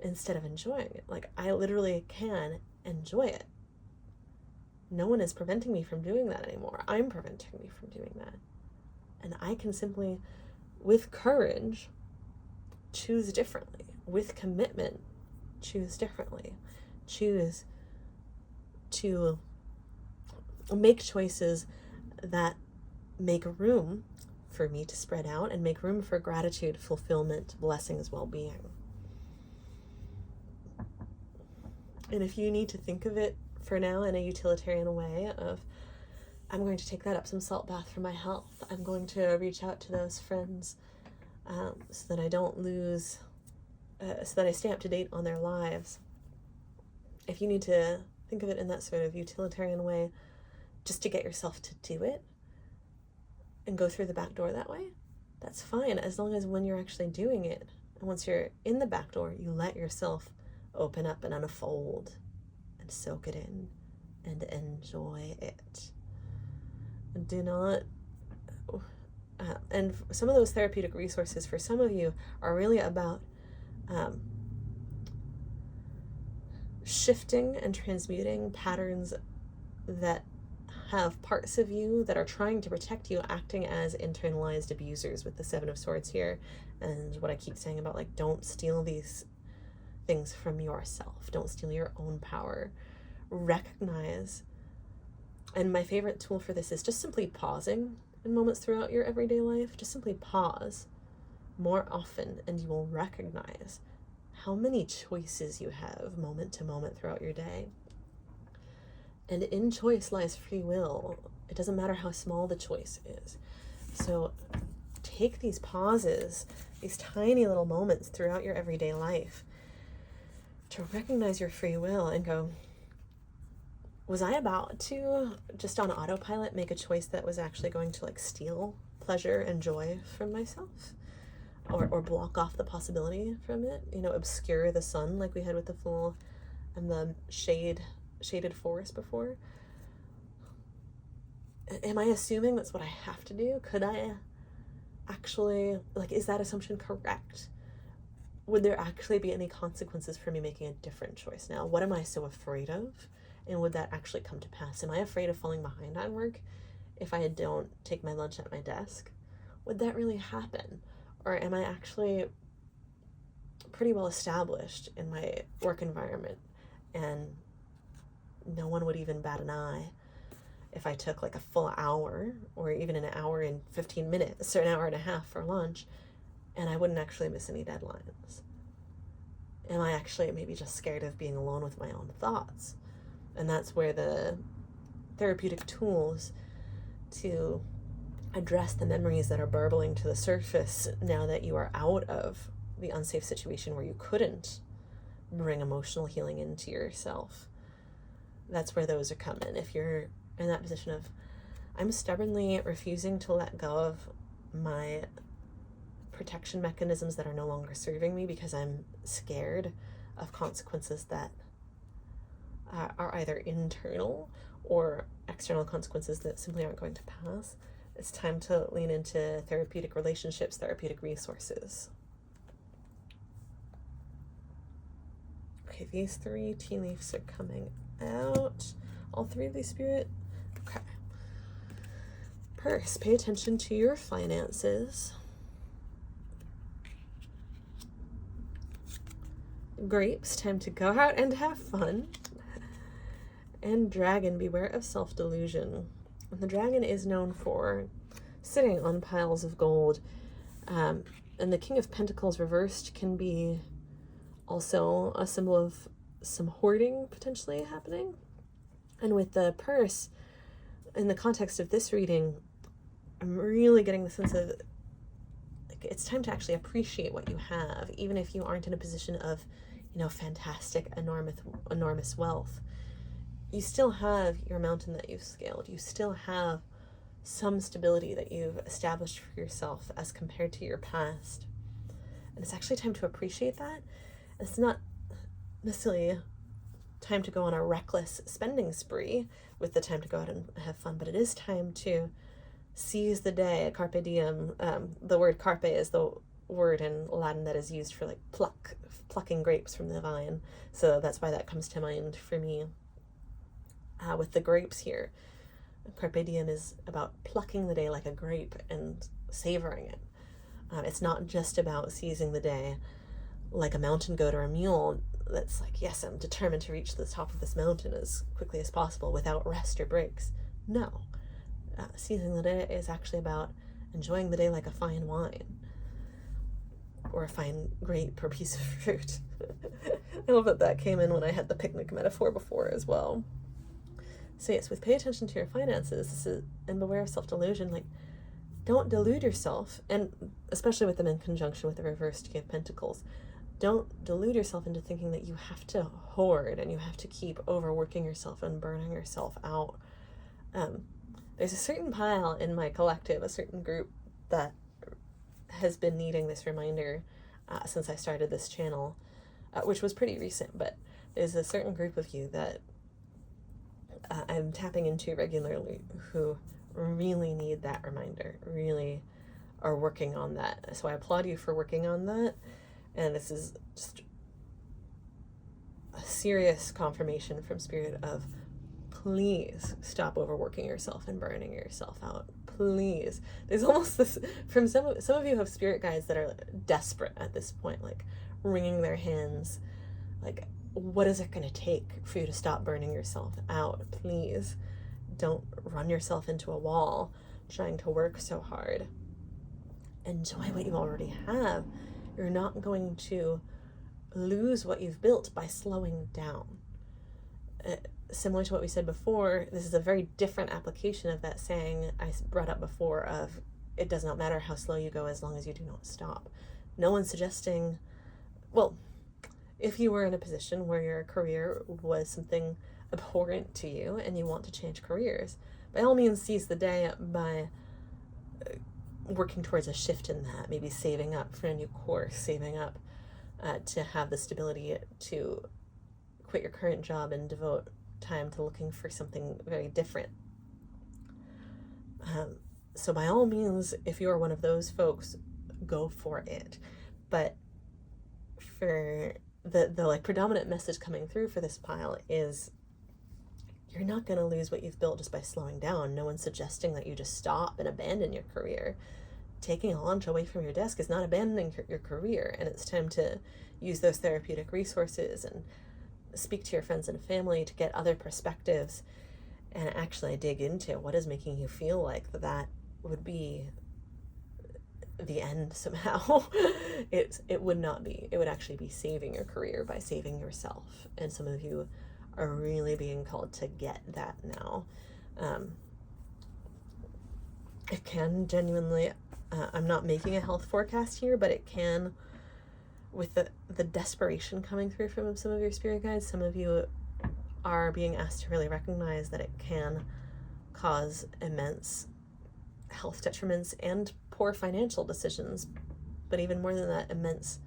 instead of enjoying it. Like, I literally can enjoy it. No one is preventing me from doing that anymore. I'm preventing me from doing that. And I can simply, with courage, choose differently. With commitment, choose differently. Choose to make choices that make room for me to spread out and make room for gratitude, fulfillment, blessings, well-being. And if you need to think of it for now in a utilitarian way of, I'm going to take that Epsom salt bath for my health. I'm going to reach out to those friends so that I don't lose, so that I stay up to date on their lives. If you need to think of it in that sort of utilitarian way, just to get yourself to do it and go through the back door that way, that's fine, as long as when you're actually doing it, and once you're in the back door, you let yourself open up and unfold and soak it in and enjoy it. Do not, and some of those therapeutic resources for some of you are really about shifting and transmuting patterns that have parts of you that are trying to protect you, acting as internalized abusers with the Seven of Swords here. And what I keep saying about, like, don't steal these things from yourself. Don't steal your own power. Recognize. And my favorite tool for this is just simply pausing in moments throughout your everyday life. Just simply pause more often, and you will recognize how many choices you have moment to moment throughout your day. And in choice lies free will. It doesn't matter how small the choice is. So take these pauses, these tiny little moments throughout your everyday life to recognize your free will and go, was I about to, just on autopilot, make a choice that was actually going to, like, steal pleasure and joy from myself? Or block off the possibility from it? You know, obscure the sun like we had with the Fool and the shaded forest before? Am I assuming that's what I have to do? Could I actually, like, is that assumption correct? Would there actually be any consequences for me making a different choice now? What am I so afraid of? And would that actually come to pass? Am I afraid of falling behind on work if I don't take my lunch at my desk? Would that really happen? Or am I actually pretty well established in my work environment and no one would even bat an eye if I took, like, a full hour or even an hour and 15 minutes or an hour and a half for lunch, and I wouldn't actually miss any deadlines? Am I actually maybe just scared of being alone with my own thoughts? And that's where the therapeutic tools to address the memories that are burbling to the surface now that you are out of the unsafe situation where you couldn't bring emotional healing into yourself. That's where those are coming. If you're in that position of, I'm stubbornly refusing to let go of my protection mechanisms that are no longer serving me because I'm scared of consequences that are either internal or external consequences that simply aren't going to pass, it's time to lean into therapeutic relationships, therapeutic resources. Okay, these 3 tea leaves are coming out. All 3 of these, Spirit? Okay. Purse, pay attention to your finances. Grapes, time to go out and have fun. And dragon, beware of self-delusion. And the dragon is known for sitting on piles of gold. And the King of Pentacles reversed can be also a symbol of some hoarding potentially happening. And with the purse, in the context of this reading, I'm really getting the sense of, like, it's time to actually appreciate what you have, even if you aren't in a position of, you know, fantastic, enormous wealth. You still have your mountain that you've scaled. You still have some stability that you've established for yourself as compared to your past. And it's actually time to appreciate that. It's not necessarily time to go on a reckless spending spree with the time to go out and have fun, but it is time to seize the day, carpe diem. The word carpe is the word in Latin that is used for, like, plucking grapes from the vine. So that's why that comes to mind for me. With the grapes here, carpe diem is about plucking the day like a grape and savoring it. It's not just about seizing the day like a mountain goat or a mule that's like, yes, I'm determined to reach the top of this mountain as quickly as possible without rest or breaks. No. Seizing the day is actually about enjoying the day like a fine wine or a fine grape or piece of fruit. I love that came in when I had the picnic metaphor before as well. So yes, with pay attention to your finances, and beware of self-delusion, like, don't delude yourself, and especially with them in conjunction with the reversed King of Pentacles, don't delude yourself into thinking that you have to hoard and you have to keep overworking yourself and burning yourself out. There's a certain pile in my collective, a certain group that has been needing this reminder since I started this channel, which was pretty recent, but there's a certain group of you that I'm tapping into regularly who really need that reminder, really are working on that. So I applaud you for working on that. And this is just a serious confirmation from Spirit of, please stop overworking yourself and burning yourself out. Please. There's almost this, from some of you have spirit guides that are desperate at this point, like wringing their hands, like, what is it going to take for you to stop burning yourself out? Please don't run yourself into a wall trying to work so hard. Enjoy what you already have. You're not going to lose what you've built by slowing down. Similar to what we said before, this is a very different application of that saying I brought up before of, it does not matter how slow you go as long as you do not stop. No one's suggesting, well, if you were in a position where your career was something abhorrent to you and you want to change careers, by all means seize the day by working towards a shift in that, maybe saving up for a new course, saving up to have the stability to quit your current job and devote time to looking for something very different. So by all means, if you're one of those folks, go for it. But for the like predominant message coming through for this pile is, you're not going to lose what you've built just by slowing down. No one's suggesting that you just stop and abandon your career. Taking a lunch away from your desk is not abandoning your career, and it's time to use those therapeutic resources and speak to your friends and family to get other perspectives and actually dig into what is making you feel like that would be the end somehow. It would not be. It would actually be saving your career by saving yourself. And some of you are really being called to get that now. It can genuinely, I'm not making a health forecast here, but it can, with the desperation coming through from some of your spirit guides, some of you are being asked to really recognize that it can cause immense health detriments and poor financial decisions, but even more than that, immense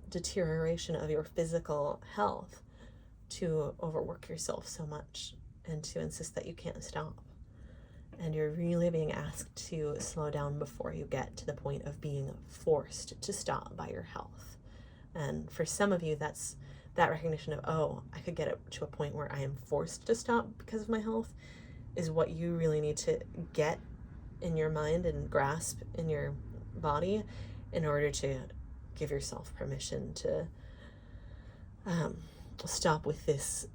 deterioration of your physical health to overwork yourself so much and to insist that you can't stop. And you're really being asked to slow down before you get to the point of being forced to stop by your health. And for some of you, that's that recognition of, oh, I could get it to a point where I am forced to stop because of my health, is what you really need to get in your mind and grasp in your body in order to give yourself permission to stop with this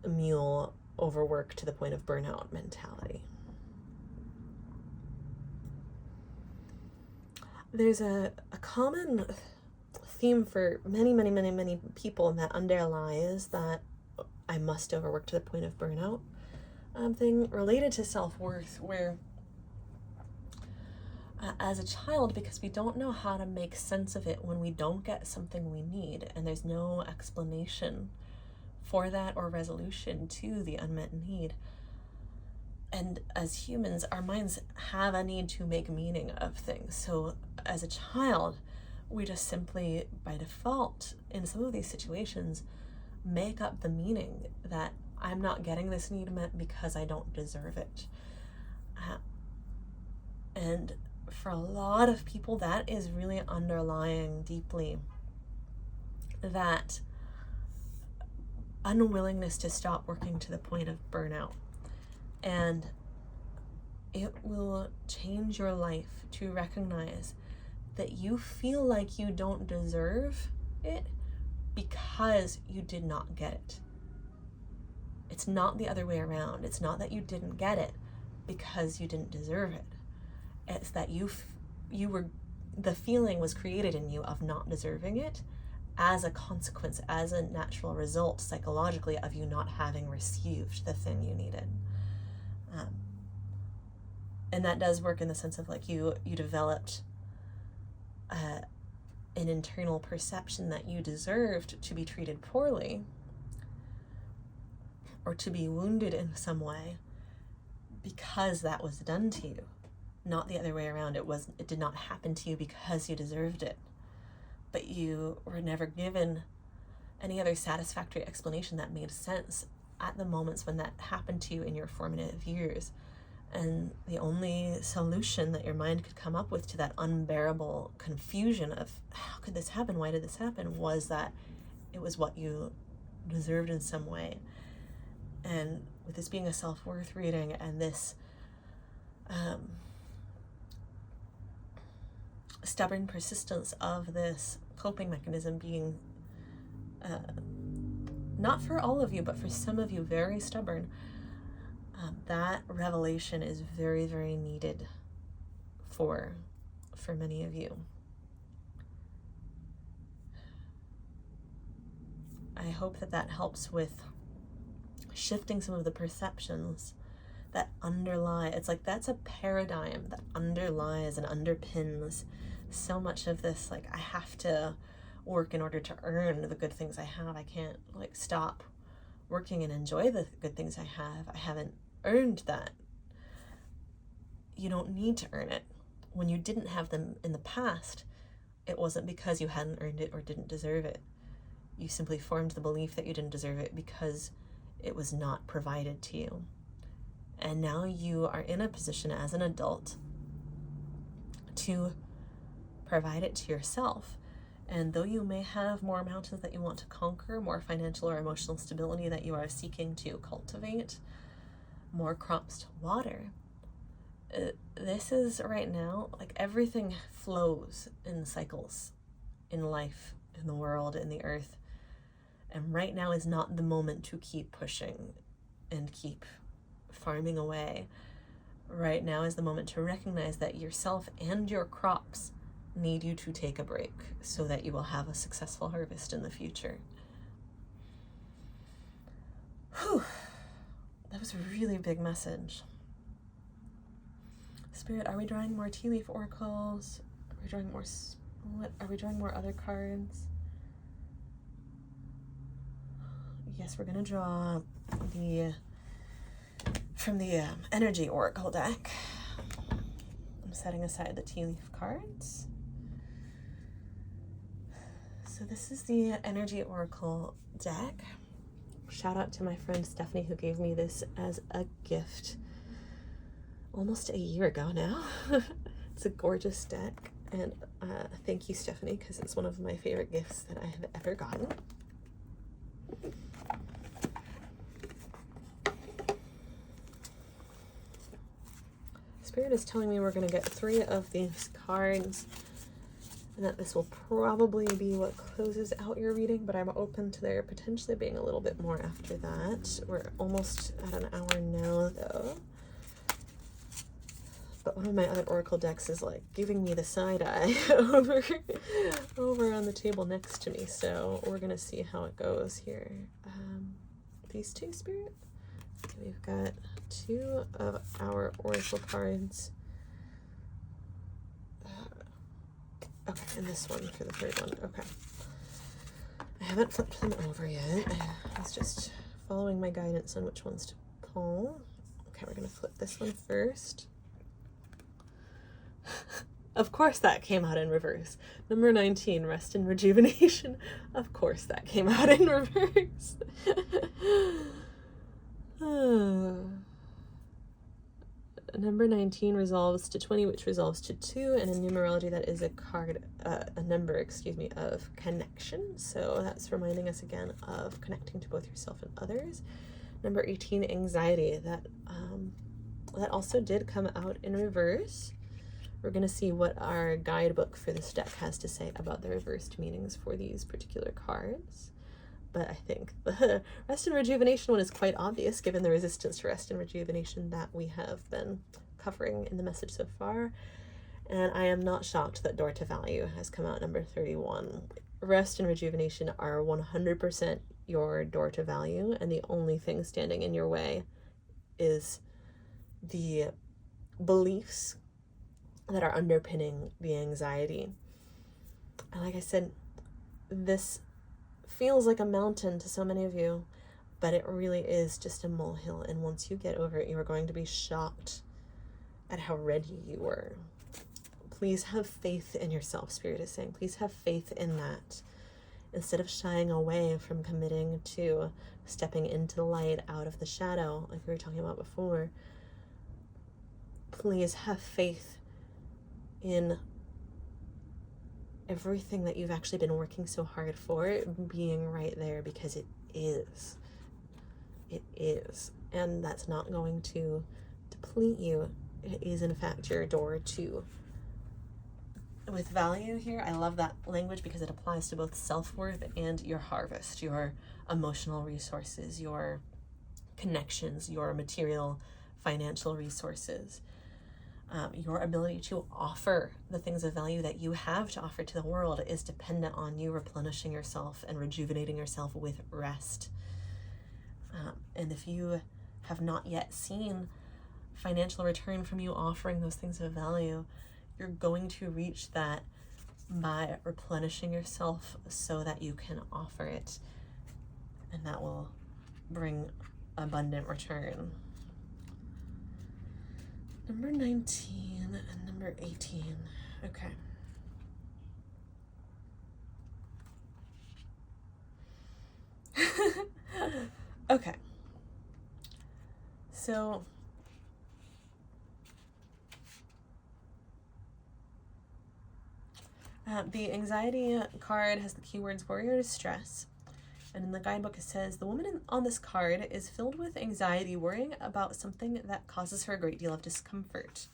mule overwork to the point of burnout mentality. There's a common theme for many people that underlies that I must overwork to the point of burnout thing related to self-worth, where as a child, because we don't know how to make sense of it when we don't get something we need, and there's no explanation for that or resolution to the unmet need. And as humans, our minds have a need to make meaning of things. So as a child, we just simply, by default, in some of these situations, make up the meaning that I'm not getting this need met because I don't deserve it. And for a lot of people, that is really underlying deeply that unwillingness to stop working to the point of burnout. And it will change your life to recognize that you feel like you don't deserve it because you did not get it. It's not the other way around. It's not that you didn't get it because you didn't deserve it. It's that you were, the feeling was created in you of not deserving it as a consequence, as a natural result psychologically of you not having received the thing you needed. And that does work in the sense of like you developed an internal perception that you deserved to be treated poorly or to be wounded in some way because that was done to you, not the other way around. It did not happen to you because you deserved it, but you were never given any other satisfactory explanation that made sense at the moments when that happened to you in your formative years. And the only solution that your mind could come up with to that unbearable confusion of how could this happen, why did this happen, was that it was what you deserved in some way. And with this being a self-worth reading and this stubborn persistence of this coping mechanism being not for all of you, but for some of you, very stubborn, that revelation is very, very needed for many of you. I hope that helps with shifting some of the perceptions that underlie. It's like that's a paradigm that underlies and underpins so much of this, like, I have to work in order to earn the good things I have. I can't like stop working and enjoy the good things I have. I haven't earned that. You don't need to earn it. When you didn't have them in the past, it wasn't because you hadn't earned it or didn't deserve it. You simply formed the belief that you didn't deserve it because it was not provided to you. And now you are in a position as an adult to provide it to yourself. And though you may have more mountains that you want to conquer, more financial or emotional stability that you are seeking to cultivate, more crops to water, this is right now, like, everything flows in cycles in life, in the world, in the earth. And right now is not the moment to keep pushing and keep farming away. Right now is the moment to recognize that yourself and your crops need you to take a break so that you will have a successful harvest in the future. Whew. That was a really big message. Spirit, are we drawing more tea leaf oracles? Are we drawing more split? Are we drawing more other cards? Yes, we're gonna draw from the energy oracle deck. I'm setting aside the tea leaf cards. So this is the energy oracle deck. Shout out to my friend Stephanie who gave me this as a gift almost a year ago now. It's a gorgeous deck, and thank you, Stephanie, because it's one of my favorite gifts that I have ever gotten. Spirit is telling me we're going to get 3 of these cards, and that this will probably be what closes out your reading, but I'm open to there potentially being a little bit more after that. We're almost at an hour now, though. But one of my other oracle decks is like giving me the side eye over on the table next to me, so we're going to see how it goes here. These 2, Spirit. We've got 2 of our oracle cards. Okay, and this one for the 3rd one. Okay. I haven't flipped them over yet. I was just following my guidance on which ones to pull. Okay, we're going to flip this one first. Of course that came out in reverse. Number 19, rest and rejuvenation. Of course that came out in reverse. Number 19 resolves to 20, which resolves to 2, and in numerology that is a card, a number, of connection. So that's reminding us again of connecting to both yourself and others. Number 18, anxiety. That also did come out in reverse. We're going to see what our guidebook for this deck has to say about the reversed meanings for these particular cards. But I think the rest and rejuvenation one is quite obvious given the resistance to rest and rejuvenation that we have been covering in the message so far. And I am not shocked that Door to Value has come out number 31. rest and rejuvenation are 100% your door to value, and the only thing standing in your way is the beliefs that are underpinning the anxiety. And like I said, this feels like a mountain to so many of you, but it really is just a molehill, and once you get over it, you are going to be shocked at how ready you were. Please have faith in yourself, Spirit is saying. Please have faith in that. Instead of shying away from committing to stepping into the light out of the shadow, like we were talking about before, please have faith in everything that you've actually been working so hard for being right there, because it is. It is. And that's not going to deplete you. It is, in fact, your door to. With value here, I love that language because it applies to both self-worth and your harvest, your emotional resources, your connections, your material, financial resources. Your ability to offer the things of value that you have to offer to the world is dependent on you replenishing yourself and rejuvenating yourself with rest. And if you have not yet seen financial return from you offering those things of value, you're going to reach that by replenishing yourself so that you can offer it. And that will bring abundant return. Number 19 and number 18. Okay. Okay. So the anxiety card has the keywords worry or distress. And in the guidebook it says, the woman on this card is filled with anxiety, worrying about something that causes her a great deal of discomfort.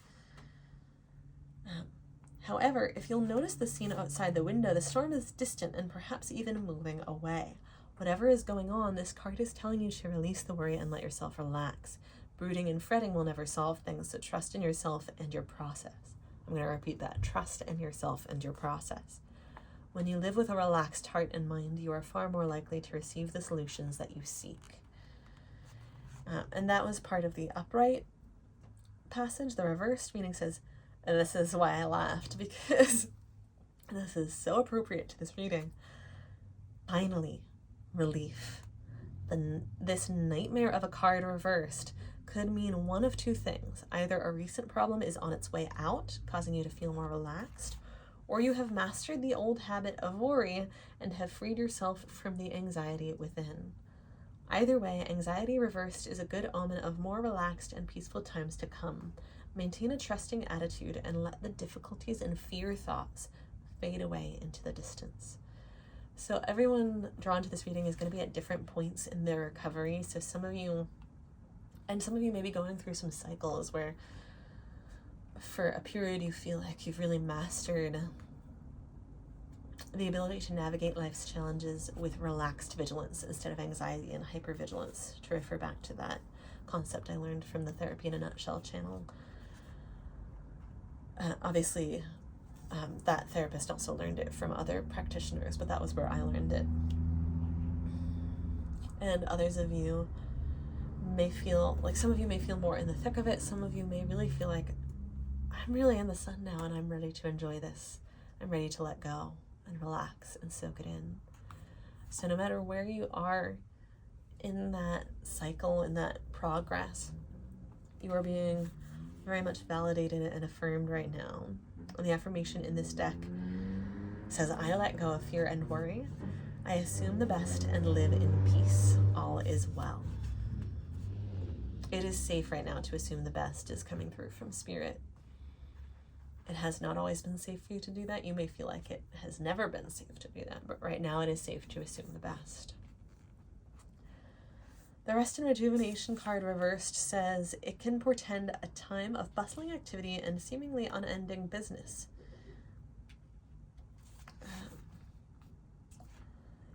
However, if you'll notice the scene outside the window, the storm is distant and perhaps even moving away. Whatever is going on, this card is telling you to release the worry and let yourself relax. Brooding and fretting will never solve things, so trust in yourself and your process. I'm going to repeat that. Trust in yourself and your process. When you live with a relaxed heart and mind, you are far more likely to receive the solutions that you seek. And that was part of the upright passage. The reversed meaning says, and this is why I laughed, because this is so appropriate to this reading. Finally, relief. This nightmare of a card reversed could mean one of two things. Either a recent problem is on its way out, causing you to feel more relaxed, or you have mastered the old habit of worry and have freed yourself from the anxiety within. Either way, anxiety reversed is a good omen of more relaxed and peaceful times to come. Maintain a trusting attitude and let the difficulties and fear thoughts fade away into the distance. So everyone drawn to this reading is going to be at different points in their recovery. So some of you may be going through some cycles where for a period you feel like you've really mastered the ability to navigate life's challenges with relaxed vigilance instead of anxiety and hypervigilance, to refer back to that concept I learned from the Therapy in a Nutshell channel. Obviously, that therapist also learned it from other practitioners, but that was where I learned it. And others of you may feel like, some of you may feel more in the thick of it. Some of you may really feel like, I'm really in the sun now and I'm ready to enjoy this. I'm ready to let go and relax and soak it in. So no matter where you are in that cycle, in that progress, you are being very much validated and affirmed right now. And the affirmation in this deck says, I let go of fear and worry. I assume the best and live in peace. All is well. It is safe right now to assume the best is coming through from Spirit. It has not always been safe for you to do that. You may feel like it has never been safe to do that, but right now it is safe to assume the best. The Rest and Rejuvenation card reversed says, it can portend a time of bustling activity and seemingly unending business.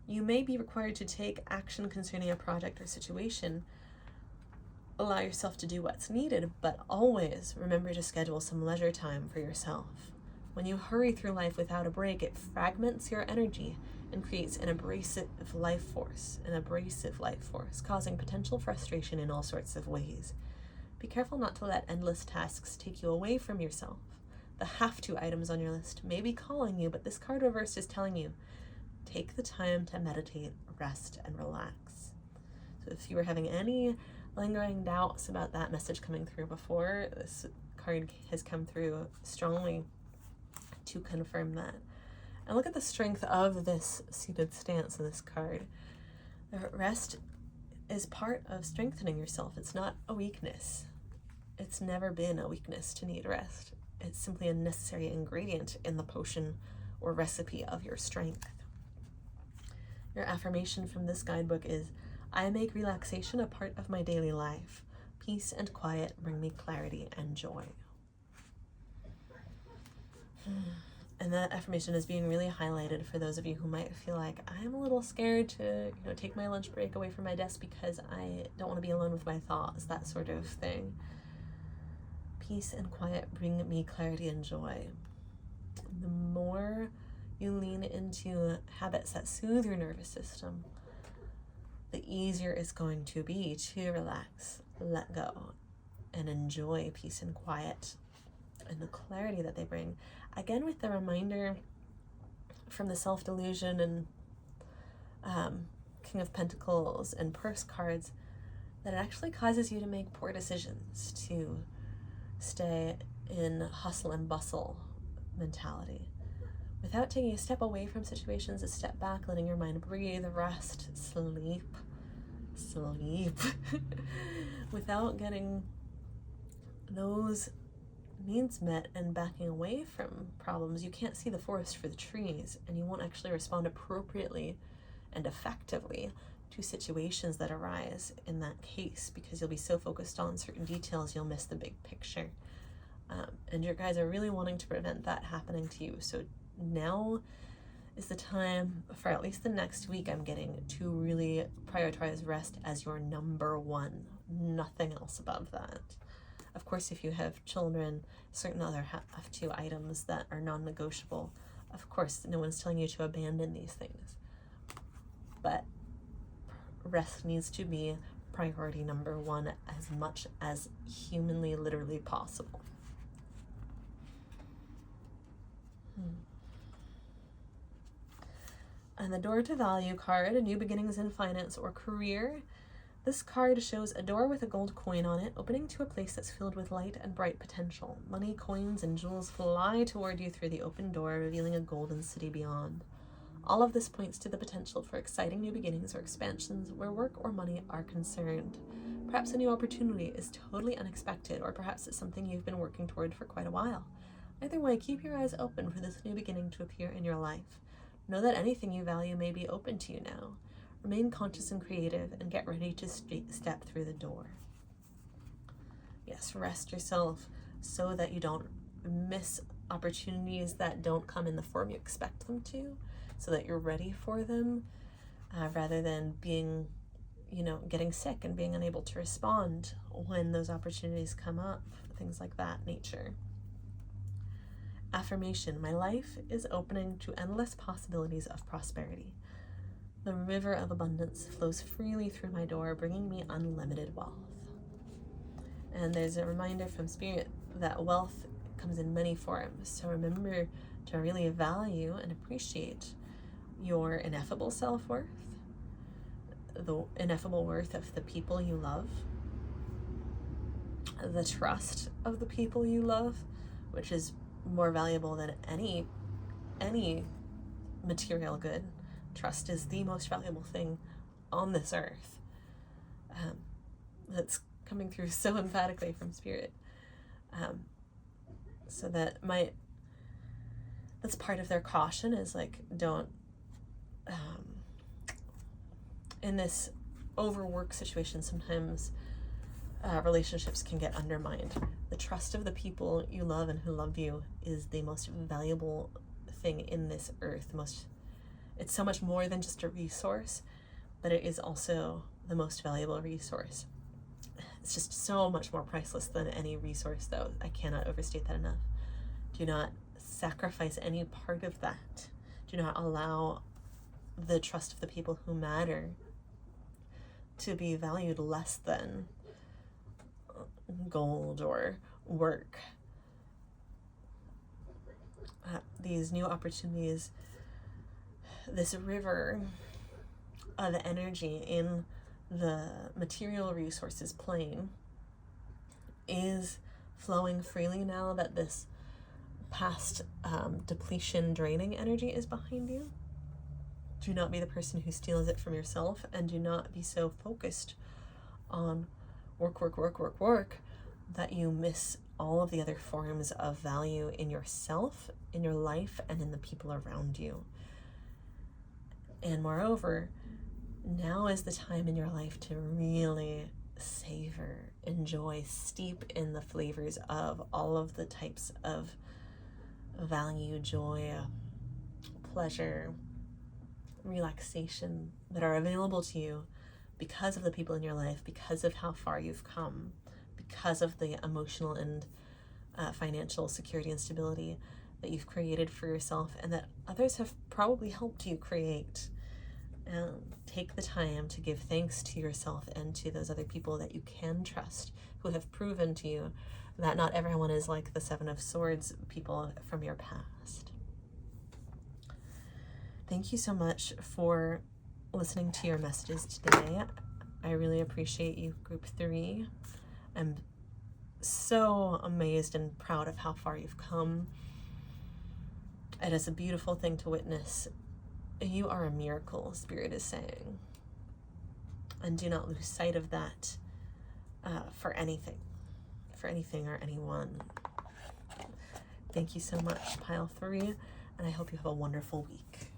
You may be required to take action concerning a project or situation. Allow yourself to do what's needed, but always remember to schedule some leisure time for yourself. When you hurry through life without a break, it fragments your energy and creates an abrasive life force, causing potential frustration in all sorts of ways. Be careful not to let endless tasks take you away from yourself. The have-to items on your list may be calling you, but this card reversed is telling you, take the time to meditate, rest, and relax. So if you were having any lingering doubts about that message coming through before, this card has come through strongly to confirm that. And look at the strength of this seated stance in this card. The rest is part of strengthening yourself. It's not a weakness. It's never been a weakness to need rest. It's simply a necessary ingredient in the potion or recipe of your strength. Your affirmation from this guidebook is, I make relaxation a part of my daily life. Peace and quiet bring me clarity and joy. And that affirmation is being really highlighted for those of you who might feel like, I'm a little scared to take my lunch break away from my desk because I don't want to be alone with my thoughts, that sort of thing. Peace and quiet bring me clarity and joy. The more you lean into habits that soothe your nervous system, the easier it's going to be to relax, let go, and enjoy peace and quiet and the clarity that they bring. Again, with the reminder from the self-delusion and King of Pentacles and purse cards that it actually causes you to make poor decisions, to stay in hustle and bustle mentality. Without taking a step away from situations, a step back, letting your mind breathe, rest, sleep, without getting those needs met and backing away from problems, you can't see the forest for the trees, and you won't actually respond appropriately and effectively to situations that arise in that case, because you'll be so focused on certain details you'll miss the big picture. And your guides are really wanting to prevent that happening to you. So now is the time, for at least the next week, I'm getting, to really prioritize rest as your number one, nothing else above that. Of course, if you have children, certain other have-to items that are non-negotiable, of course, no one's telling you to abandon these things. But rest needs to be priority number one as much as humanly, literally possible. And the Door to Value card, New Beginnings in Finance or Career. This card shows a door with a gold coin on it, opening to a place that's filled with light and bright potential. Money, coins, and jewels fly toward you through the open door, revealing a golden city beyond. All of this points to the potential for exciting new beginnings or expansions where work or money are concerned. Perhaps a new opportunity is totally unexpected, or perhaps it's something you've been working toward for quite a while. Either way, keep your eyes open for this new beginning to appear in your life. Know that anything you value may be open to you now. Remain conscious and creative, and get ready to step through the door. Yes, rest yourself so that you don't miss opportunities that don't come in the form you expect them to, so that you're ready for them, rather than being, getting sick and being unable to respond when those opportunities come up, things like that nature. Affirmation: my life is opening to endless possibilities of prosperity. The river of abundance flows freely through my door, bringing me unlimited wealth. And there's a reminder from Spirit that wealth comes in many forms. So remember to really value and appreciate your ineffable self-worth, the ineffable worth of the people you love, the trust of the people you love, which is more valuable than any material good. Trust is the most valuable thing on this earth. That's coming through so emphatically from Spirit. So that's part of their caution, is like, don't, in this overwork situation, sometimes relationships can get undermined. The trust of the people you love and who love you is the most valuable thing in this earth. It's so much more than just a resource, but it is also the most valuable resource. It's just so much more priceless than any resource, though. I cannot overstate that enough. Do not sacrifice any part of that. Do not allow the trust of the people who matter to be valued less than gold or work. These new opportunities, this river of energy in the material resources plane is flowing freely now that this past depletion, draining energy is behind you. Do not be the person who steals it from yourself, and do not be so focused on work that you miss all of the other forms of value in yourself, in your life, and in the people around you. And moreover, now is the time in your life to really savor, enjoy, steep in the flavors of all of the types of value, joy, pleasure, relaxation that are available to you because of the people in your life, because of how far you've come, because of the emotional and financial security and stability that you've created for yourself and that others have probably helped you create. Take the time to give thanks to yourself and to those other people that you can trust, who have proven to you that not everyone is like the Seven of Swords people from your past. Thank you so much for listening to your messages today. I really appreciate you, Group 3. I'm so amazed and proud of how far you've come. It is a beautiful thing to witness. You are a miracle, Spirit is saying. And do not lose sight of that for anything or anyone. Thank you so much, Pile 3, and I hope you have a wonderful week.